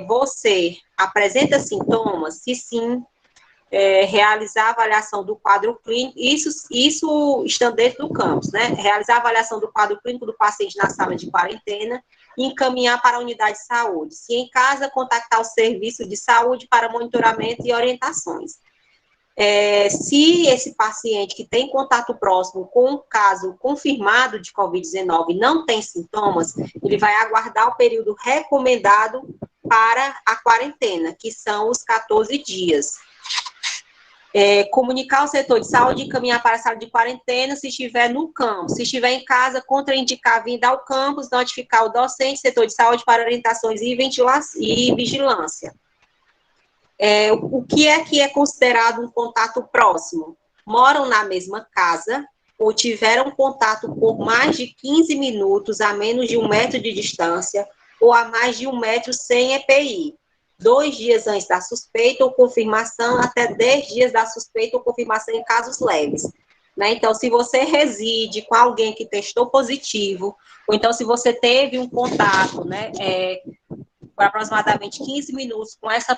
Você apresenta sintomas? Se sim, realizar a avaliação do quadro clínico, isso estando dentro do campus, né? Realizar a avaliação do quadro clínico do paciente na sala de quarentena e encaminhar para a unidade de saúde. Se em casa, contactar o serviço de saúde para monitoramento e orientações. Se esse paciente que tem contato próximo com um caso confirmado de Covid-19 não tem sintomas, ele vai aguardar o período recomendado para a quarentena, que são os 14 dias. Comunicar ao setor de saúde e encaminhar para a sala de quarentena se estiver no campus. Se estiver em casa, contraindicar a vinda ao campus, notificar o docente, setor de saúde para orientações e vigilância. O que é considerado um contato próximo? Moram na mesma casa ou tiveram contato por mais de 15 minutos a menos de 1 metro de distância ou a mais de 1 metro sem EPI. 2 dias antes da suspeita ou confirmação, até 10 dias da suspeita ou confirmação em casos leves. Né? Então, se você reside com alguém que testou positivo, ou então se você teve um contato, né, por aproximadamente 15 minutos com essa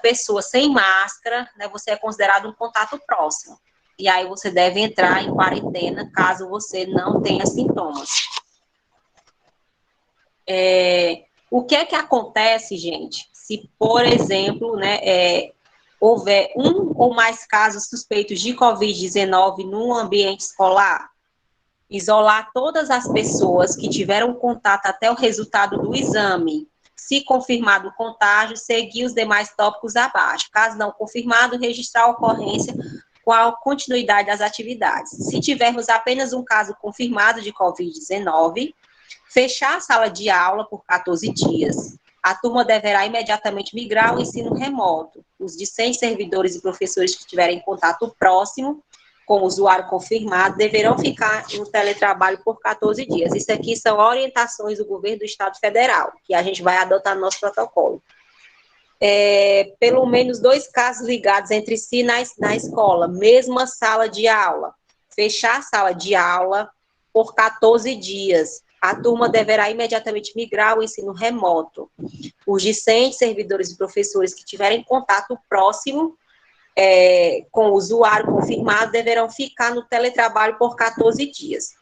pessoa sem máscara, né, você é considerado um contato próximo. E aí você deve entrar em quarentena caso você não tenha sintomas. O que é que acontece, gente, se, por exemplo, né, houver 1 ou mais casos suspeitos de Covid-19 no ambiente escolar? Isolar todas as pessoas que tiveram contato até o resultado do exame. Se confirmado o contágio, seguir os demais tópicos abaixo. Caso não confirmado, registrar a ocorrência com a continuidade das atividades. Se tivermos apenas um caso confirmado de Covid-19, fechar a sala de aula por 14 dias. A turma deverá imediatamente migrar ao ensino remoto. Os discentes, servidores e professores que tiverem contato próximo com o usuário confirmado deverão ficar no teletrabalho por 14 dias. Isso aqui são orientações do governo do Estado Federal, que a gente vai adotar no nosso protocolo. Pelo menos 2 casos ligados entre si na escola, mesma sala de aula. Fechar a sala de aula por 14 dias. A turma deverá imediatamente migrar ao ensino remoto. Os discentes, servidores e professores que tiverem contato próximo com o usuário confirmado deverão ficar no teletrabalho por 14 dias.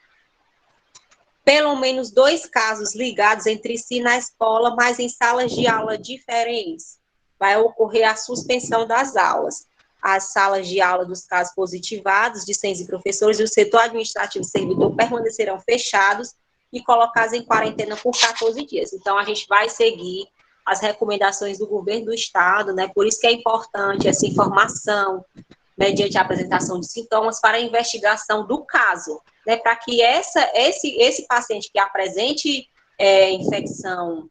pelo menos 2 casos ligados entre si na escola, mas em salas de aula diferentes, vai ocorrer a suspensão das aulas. As salas de aula dos casos positivados, discentes e professores e o setor administrativo e servidor permanecerão fechados e colocados em quarentena por 14 dias. Então, a gente vai seguir as recomendações do governo do estado, né? Por isso que é importante essa informação, mediante a apresentação de sintomas, para a investigação do caso, né? Para que esse paciente que apresente infecção,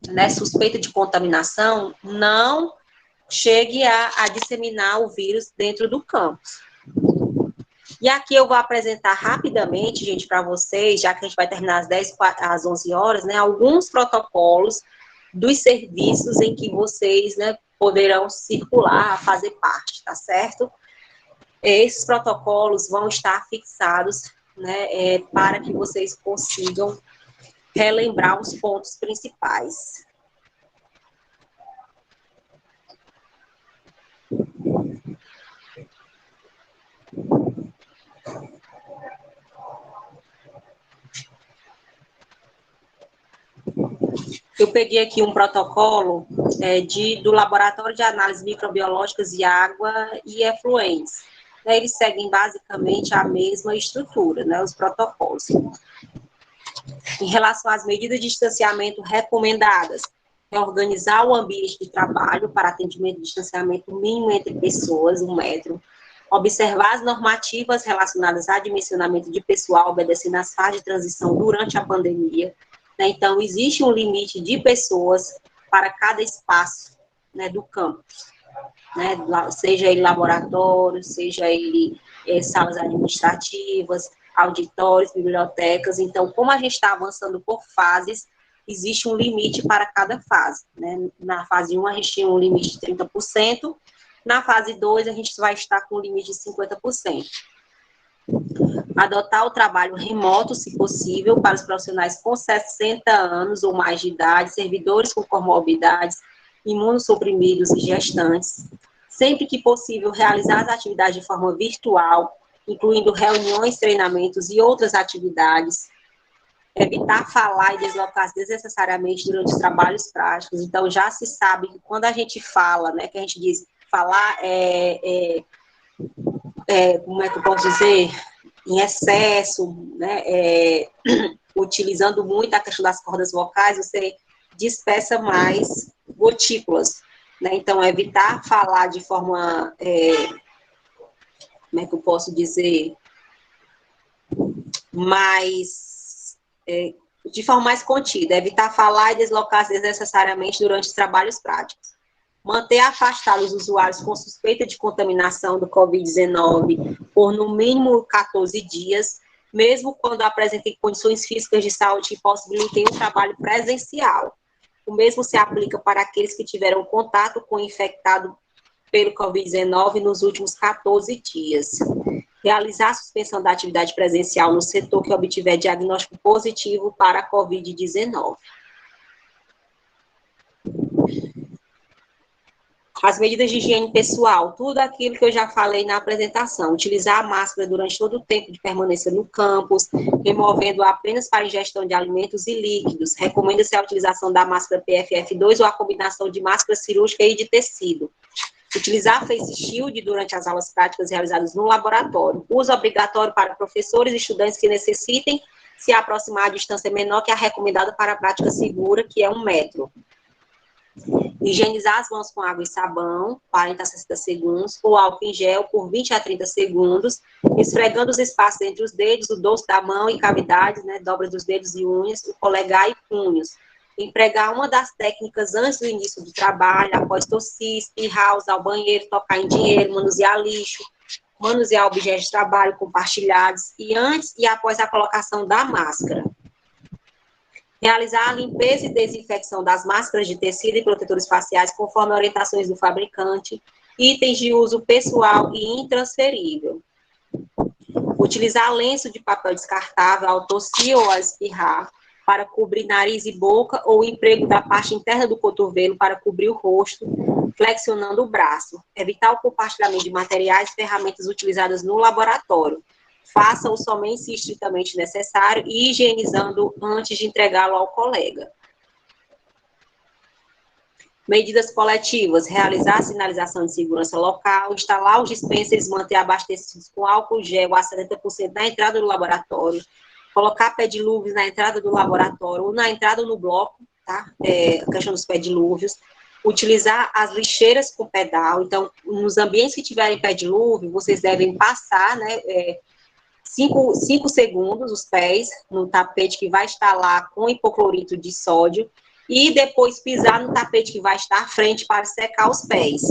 né, suspeita de contaminação, não chegue a disseminar o vírus dentro do campus. E aqui eu vou apresentar rapidamente, gente, para vocês, já que a gente vai terminar às 11 horas, né, alguns protocolos dos serviços em que vocês, né, poderão circular, fazer parte, tá certo? Esses protocolos vão estar fixados, né, para que vocês consigam relembrar os pontos principais. Eu peguei aqui um protocolo do Laboratório de Análises Microbiológicas de Água e Efluentes. Eles seguem basicamente a mesma estrutura, né, os protocolos. Em relação às medidas de distanciamento recomendadas, é organizar o ambiente de trabalho para atendimento de distanciamento mínimo entre pessoas, 1 metro, observar as normativas relacionadas a dimensionamento de pessoal, obedecendo às fases de transição durante a pandemia. Né? Então, existe um limite de pessoas para cada espaço, né, do campus, né? Seja ele laboratório, seja ele salas administrativas, auditórios, bibliotecas. Então, como a gente está avançando por fases, existe um limite para cada fase, né? Na fase 1, a gente tinha um limite de 30%, na fase 2, a gente vai estar com um limite de 50%. Adotar o trabalho remoto, se possível, para os profissionais com 60 anos ou mais de idade, servidores com comorbidades, imunossuprimidos e gestantes. Sempre que possível, realizar as atividades de forma virtual, incluindo reuniões, treinamentos e outras atividades. Evitar falar e deslocar-se desnecessariamente durante os trabalhos práticos. Então, já se sabe que quando a gente fala, né, que a gente diz, falar como é que eu posso dizer, em excesso, né, utilizando muito a questão das cordas vocais, você dispersa mais gotículas, né? Então, evitar falar de forma, como é que eu posso dizer, de forma mais contida, evitar falar e deslocar-se desnecessariamente durante os trabalhos práticos. Manter afastados os usuários com suspeita de contaminação do Covid-19 por no mínimo 14 dias, mesmo quando apresentem condições físicas de saúde que possibilitem o trabalho presencial. O mesmo se aplica para aqueles que tiveram contato com o infectado pelo Covid-19 nos últimos 14 dias. Realizar a suspensão da atividade presencial no setor que obtiver diagnóstico positivo para a Covid-19. As medidas de higiene pessoal, tudo aquilo que eu já falei na apresentação. Utilizar a máscara durante todo o tempo de permanência no campus, removendo apenas para ingestão de alimentos e líquidos. Recomenda-se a utilização da máscara PFF2 ou a combinação de máscara cirúrgica e de tecido. Utilizar a face shield durante as aulas práticas realizadas no laboratório. Uso obrigatório para professores e estudantes que necessitem se aproximar a distância menor que a recomendada para a prática segura, que é 1 metro. Higienizar as mãos com água e sabão, 40 a 60 segundos, ou álcool em gel por 20 a 30 segundos, esfregando os espaços entre os dedos, o dorso da mão e cavidades, né, dobras dos dedos e unhas, o polegar e punhos. Empregar uma das técnicas antes do início do trabalho, após tossir, espirrar, usar o banheiro, tocar em dinheiro, manusear lixo, manusear objetos de trabalho compartilhados, e antes e após a colocação da máscara. Realizar a limpeza e desinfecção das máscaras de tecido e protetores faciais conforme orientações do fabricante, itens de uso pessoal e intransferível. Utilizar lenço de papel descartável ao tossir ou ao espirrar para cobrir nariz e boca, ou o emprego da parte interna do cotovelo para cobrir o rosto, flexionando o braço. Evitar o compartilhamento de materiais e ferramentas utilizadas no laboratório. faça-o somente se estritamente necessário e higienizando antes de entregá-lo ao colega. Medidas coletivas, realizar a sinalização de segurança local, instalar os dispensers, manter abastecidos com álcool gel a 70% na entrada do laboratório, colocar pé-dilúvios na entrada do laboratório ou na entrada no bloco, tá? A questão dos pé-dilúvios, utilizar as lixeiras com pedal. Então, nos ambientes que tiverem pé-dilúvio, vocês devem passar, né, 5 segundos os pés no tapete que vai estar lá com hipoclorito de sódio e depois pisar no tapete que vai estar à frente para secar os pés.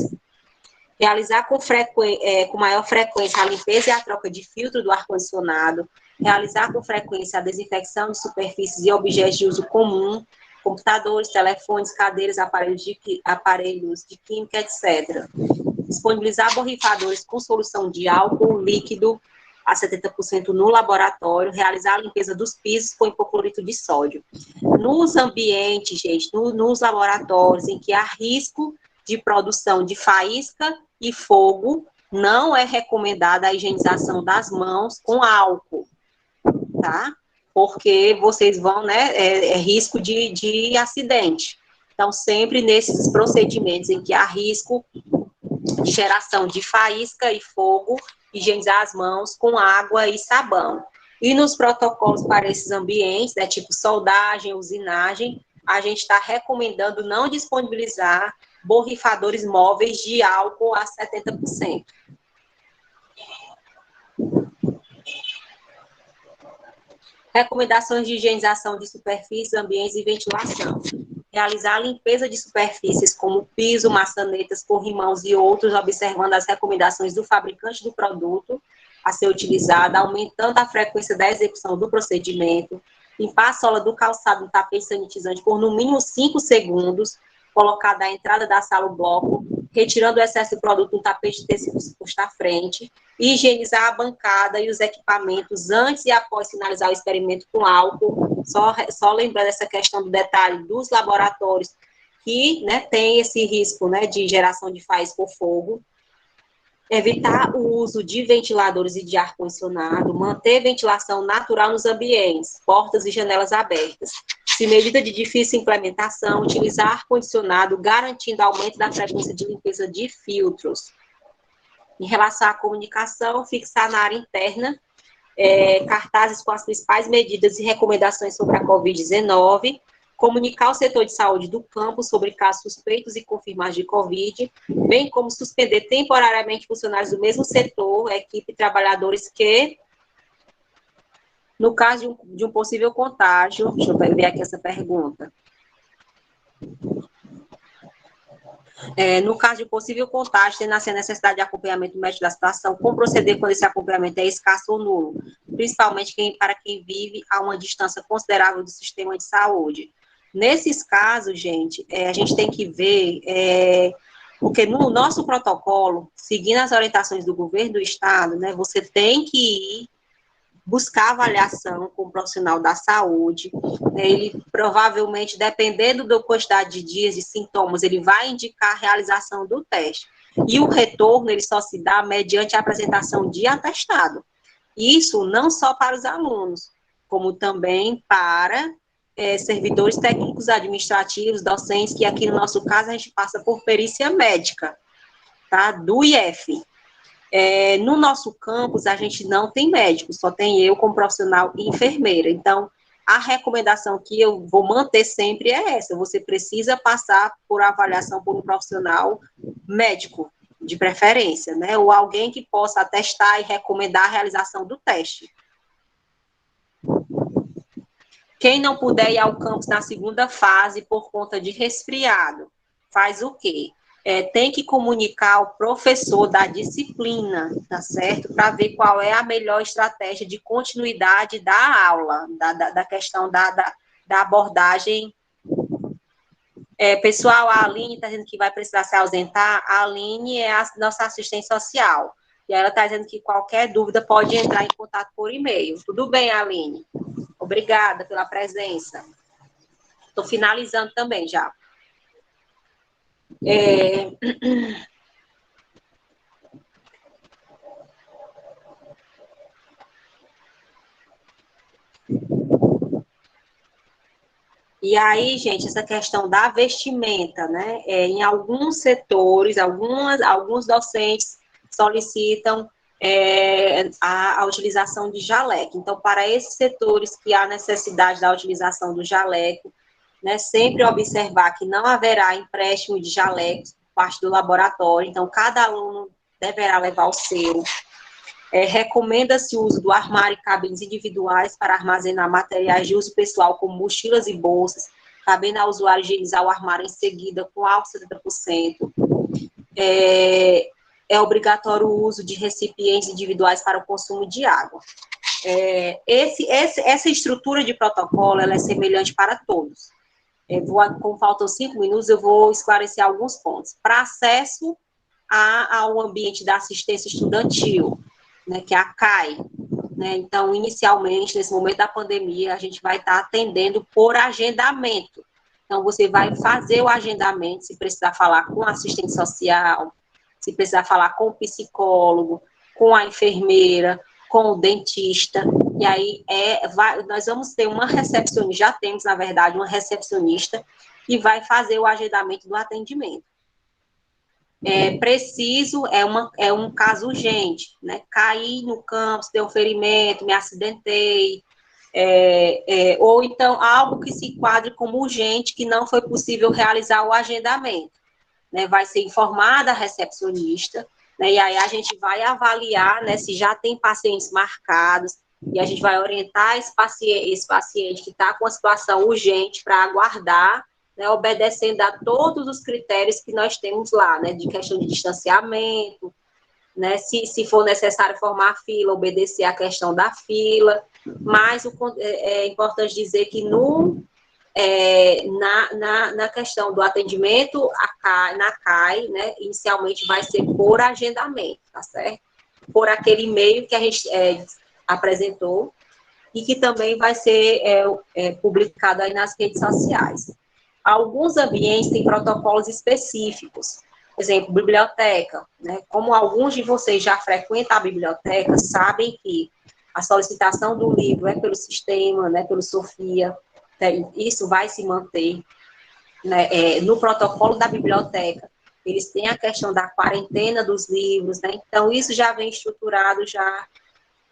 Realizar com maior frequência a limpeza e a troca de filtro do ar-condicionado. Realizar com frequência a desinfecção de superfícies e objetos de uso comum, computadores, telefones, cadeiras, aparelhos de química, etc. Disponibilizar borrifadores com solução de álcool líquido a 70% no laboratório, realizar a limpeza dos pisos com hipoclorito de sódio. Nos ambientes, gente, nos laboratórios em que há risco de produção de faísca e fogo, não é recomendada a higienização das mãos com álcool, tá? Porque vocês vão, né, risco de acidente. Então, sempre nesses procedimentos em que há risco de geração de faísca e fogo, higienizar as mãos com água e sabão. E nos protocolos para esses ambientes, né, tipo soldagem, usinagem, a gente está recomendando não disponibilizar borrifadores móveis de álcool a 70%. Recomendações de higienização de superfícies, ambientes e ventilação. Realizar a limpeza de superfícies como piso, maçanetas, corrimãos e outros, observando as recomendações do fabricante do produto a ser utilizado, aumentando a frequência da execução do procedimento, limpar a sola do calçado no tapete sanitizante por no mínimo 5 segundos, colocar da entrada da sala o bloco, retirando o excesso de produto no tapete de tecido exposto à frente, e higienizar a bancada e os equipamentos antes e após finalizar o experimento com álcool, só lembrando essa questão do detalhe dos laboratórios que, né, tem esse risco, né, de geração de faísca por fogo, evitar o uso de ventiladores e de ar-condicionado, manter ventilação natural nos ambientes, portas e janelas abertas. Se medida de difícil implementação, utilizar ar-condicionado, garantindo aumento da frequência de limpeza de filtros. Em relação à comunicação, fixar na área interna cartazes com as principais medidas e recomendações sobre a Covid-19, comunicar ao setor de saúde do campus sobre casos suspeitos e confirmados de Covid, bem como suspender temporariamente funcionários do mesmo setor, equipe e trabalhadores que, no caso de um possível contágio, deixa eu ver aqui essa pergunta, no caso de possível contágio, tendo assim a necessidade de acompanhamento médico da situação, como proceder quando esse acompanhamento é escasso ou nulo, principalmente para quem vive a uma distância considerável do sistema de saúde. Nesses casos, gente, a gente tem que ver, porque no nosso protocolo, seguindo as orientações do governo do estado, né, você tem que ir buscar avaliação com o profissional da saúde, ele provavelmente, dependendo da quantidade de dias de sintomas, ele vai indicar a realização do teste. E o retorno, ele só se dá mediante a apresentação de atestado. Isso não só para os alunos, como também para servidores técnicos administrativos, docentes, que aqui no nosso caso a gente passa por perícia médica, tá? Do IF. No nosso campus, a gente não tem médico, só tem eu como profissional e enfermeira. Então, a recomendação que eu vou manter sempre é essa: você precisa passar por avaliação por um profissional médico, de preferência, né? Ou alguém que possa atestar e recomendar a realização do teste. Quem não puder ir ao campus na segunda fase por conta de resfriado, faz o quê? Tem que comunicar ao professor da disciplina, tá certo? Para ver qual é a melhor estratégia de continuidade da aula, da questão da abordagem. Pessoal, a Aline está dizendo que vai precisar se ausentar. A Aline é a nossa assistente social. E ela está dizendo que qualquer dúvida pode entrar em contato por e-mail. Tudo bem, Aline? Obrigada pela presença. Estou finalizando também já. E aí, gente, essa questão da vestimenta, né? Em alguns setores, alguns docentes solicitam a utilização de jaleco. Então, para esses setores que há necessidade da utilização do jaleco, né, sempre observar que não haverá empréstimo de jalecos por parte do laboratório, então cada aluno deverá levar o seu. Recomenda-se o uso do armário e cabines individuais para armazenar materiais de uso pessoal, como mochilas e bolsas, cabendo ao usuário higienizar o armário em seguida com álcool 70%. É obrigatório o uso de recipientes individuais para o consumo de água. Essa estrutura de protocolo, ela é semelhante para todos. Como faltam 5 minutos, eu vou esclarecer alguns pontos. Para acesso ao ambiente da assistência estudantil, né, que é a CAI, né, então, inicialmente, nesse momento da pandemia, a gente vai estar atendendo por agendamento. Então, você vai fazer o agendamento, se precisar falar com o assistente social, se precisar falar com o psicólogo, com a enfermeira, com o dentista, e aí nós vamos ter uma recepcionista, já temos, na verdade, uma recepcionista, que vai fazer o agendamento do atendimento. É um caso urgente, né? Caí no campus, deu um ferimento, me acidentei, ou então algo que se enquadre como urgente, que não foi possível realizar o agendamento, né? Vai ser informada a recepcionista, né? E aí a gente vai avaliar, né, se já tem pacientes marcados, e a gente vai orientar esse paciente que está com a situação urgente para aguardar, né, obedecendo a todos os critérios que nós temos lá, né, de questão de distanciamento, né, se for necessário formar fila, obedecer a questão da fila, mas é importante dizer que na questão do atendimento na CAI, né, inicialmente vai ser por agendamento, tá certo? Por aquele e-mail que a gente apresentou e que também vai ser publicado aí nas redes sociais. Alguns ambientes têm protocolos específicos, por exemplo, biblioteca, né? Como alguns de vocês já frequentam a biblioteca, sabem que a solicitação do livro é pelo sistema, né, pelo Sofia, isso vai se manter, né, no protocolo da biblioteca. Eles têm a questão da quarentena dos livros, né? Então isso já vem estruturado já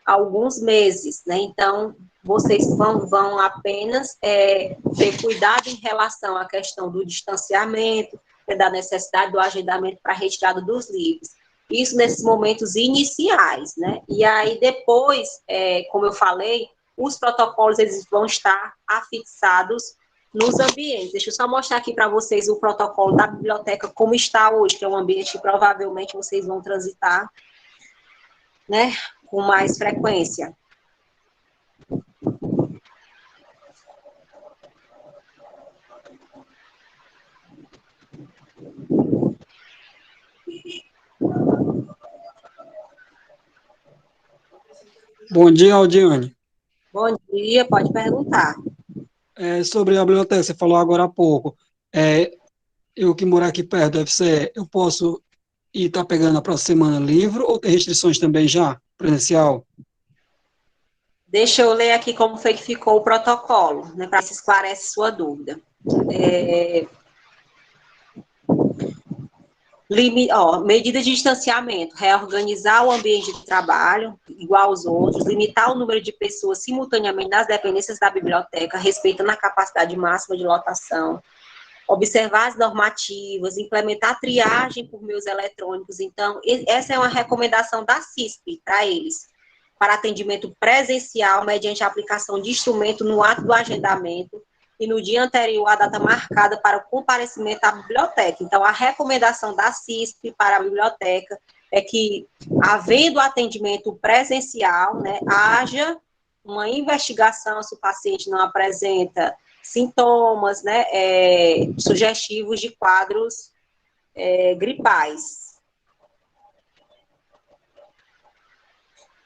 há alguns meses, né? Então vocês vão apenas ter cuidado em relação à questão do distanciamento, da necessidade do agendamento para a retirada dos livros. Isso nesses momentos iniciais, né? E aí depois, como eu falei, os protocolos eles vão estar afixados nos ambientes. Deixa eu só mostrar aqui para vocês o protocolo da biblioteca como está hoje, que é um ambiente que provavelmente vocês vão transitar, né, com mais frequência. Bom dia, Aldiane. Bom dia, pode perguntar. Sobre a biblioteca, você falou agora há pouco. Eu que moro aqui perto, eu posso ir estar pegando a próxima semana livro ou tem restrições também já, presencial? Deixa eu ler aqui como foi que ficou o protocolo, né, para se esclarecer sua dúvida. Medida de distanciamento, reorganizar o ambiente de trabalho, igual aos outros, limitar o número de pessoas simultaneamente nas dependências da biblioteca, respeitando a capacidade máxima de lotação, observar as normativas, implementar triagem por meios eletrônicos. Então, essa é uma recomendação da CISP para eles, para atendimento presencial, mediante a aplicação de instrumento no ato do agendamento, e no dia anterior à data marcada para o comparecimento à biblioteca. Então, a recomendação da CISP para a biblioteca é que, havendo atendimento presencial, né, haja uma investigação se o paciente não apresenta sintomas, né, sugestivos de quadros gripais.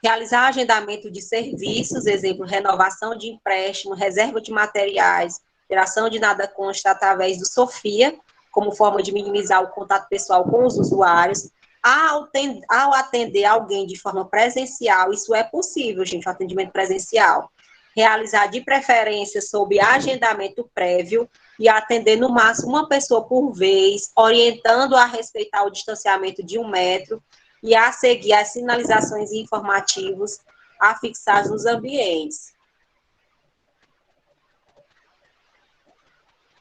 Realizar agendamento de serviços, exemplo, renovação de empréstimo, reserva de materiais, geração de nada consta através do Sofia, como forma de minimizar o contato pessoal com os usuários. Ao atender alguém de forma presencial, isso é possível, gente, o atendimento presencial. realizar de preferência sob agendamento prévio e atender no máximo uma pessoa por vez, orientando a respeitar o distanciamento de 1 metro e a seguir as sinalizações e informativos afixados nos ambientes.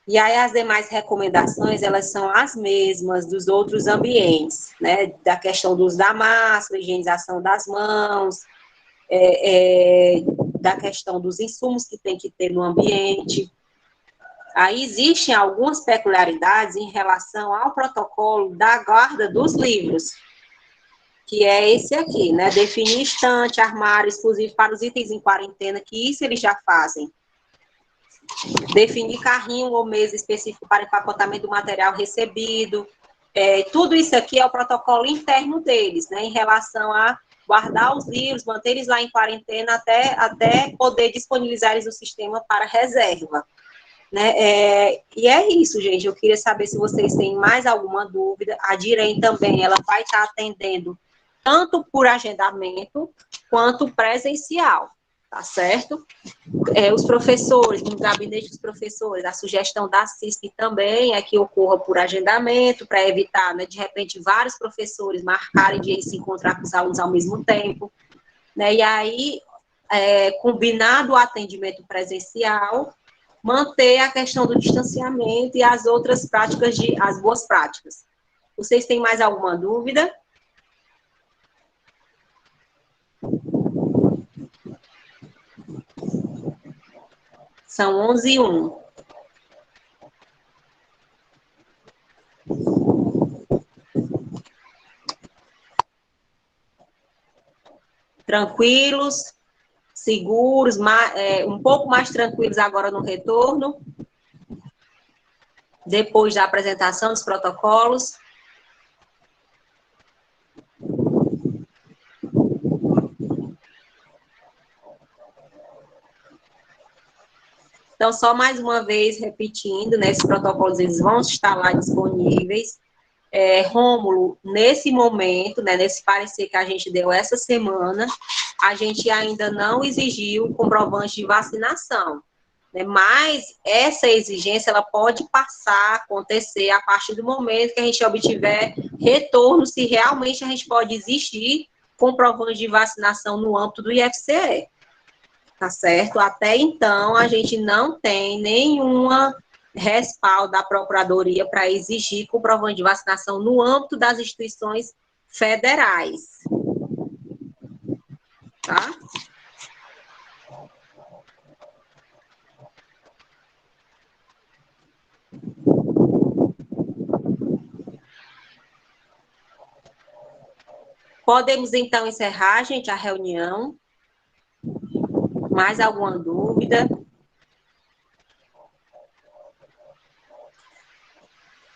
E aí as demais recomendações, elas são as mesmas dos outros ambientes, né? Da questão do uso da máscara, higienização das mãos, da questão dos insumos que tem que ter no ambiente. Aí existem algumas peculiaridades em relação ao protocolo da guarda dos livros, que é esse aqui, né? Definir estante, armário exclusivo para os itens em quarentena, que isso eles já fazem. Definir carrinho ou mesa específico para empacotamento do material recebido. Tudo isso aqui é o protocolo interno deles, né? Em relação a guardar os livros, manter eles lá em quarentena até poder disponibilizar eles no sistema para reserva. Né? E é isso, gente. Eu queria saber se vocês têm mais alguma dúvida. A Direm também, ela vai estar atendendo tanto por agendamento quanto presencial, tá certo? Os professores, no gabinete dos professores, a sugestão da CISP também é que ocorra por agendamento, para evitar, né, de repente, vários professores marcarem de se encontrar com os alunos ao mesmo tempo, né? E aí, combinado o atendimento presencial, manter a questão do distanciamento e as outras práticas, as boas práticas. Vocês têm mais alguma dúvida? São 11h01. Tranquilos, seguros, um pouco mais tranquilos agora no retorno, depois da apresentação dos protocolos. Então, só mais uma vez, repetindo, né, esses protocolos eles vão estar lá disponíveis. Rômulo, nesse momento, né, nesse parecer que a gente deu essa semana, a gente ainda não exigiu o comprovante de vacinação, né, mas essa exigência ela pode passar a acontecer a partir do momento que a gente obtiver retorno, se realmente a gente pode exigir comprovante de vacinação no âmbito do IFCE. Tá certo? Até então, a gente não tem nenhuma respaldo da Procuradoria para exigir comprovante de vacinação no âmbito das instituições federais. Tá? Podemos, então, encerrar, gente, a reunião. Mais alguma dúvida?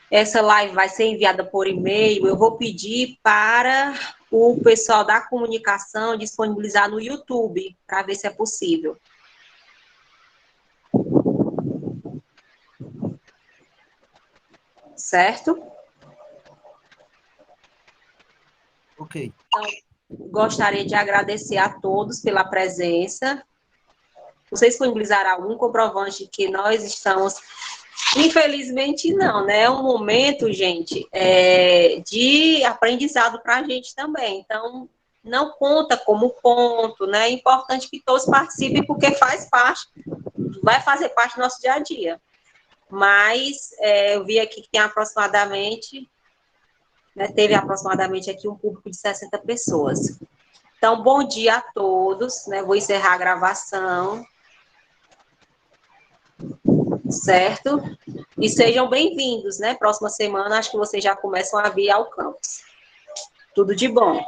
Essa live vai ser enviada por e-mail. Eu vou pedir para o pessoal da comunicação disponibilizar no YouTube, para ver se é possível. Certo? Ok. Então, gostaria de agradecer a todos pela presença. Vocês disponibilizaram algum comprovante que nós estamos... Infelizmente, não, né? É um momento, gente, de aprendizado para a gente também. Então, não conta como ponto, né? É importante que todos participem, porque faz parte, vai fazer parte do nosso dia a dia. Mas, eu vi aqui que tem aproximadamente, né, teve aproximadamente aqui um público de 60 pessoas. Então, bom dia a todos, né? Vou encerrar a gravação. Certo? E sejam bem-vindos, né? Próxima semana, acho que vocês já começam a vir ao campus. Tudo de bom.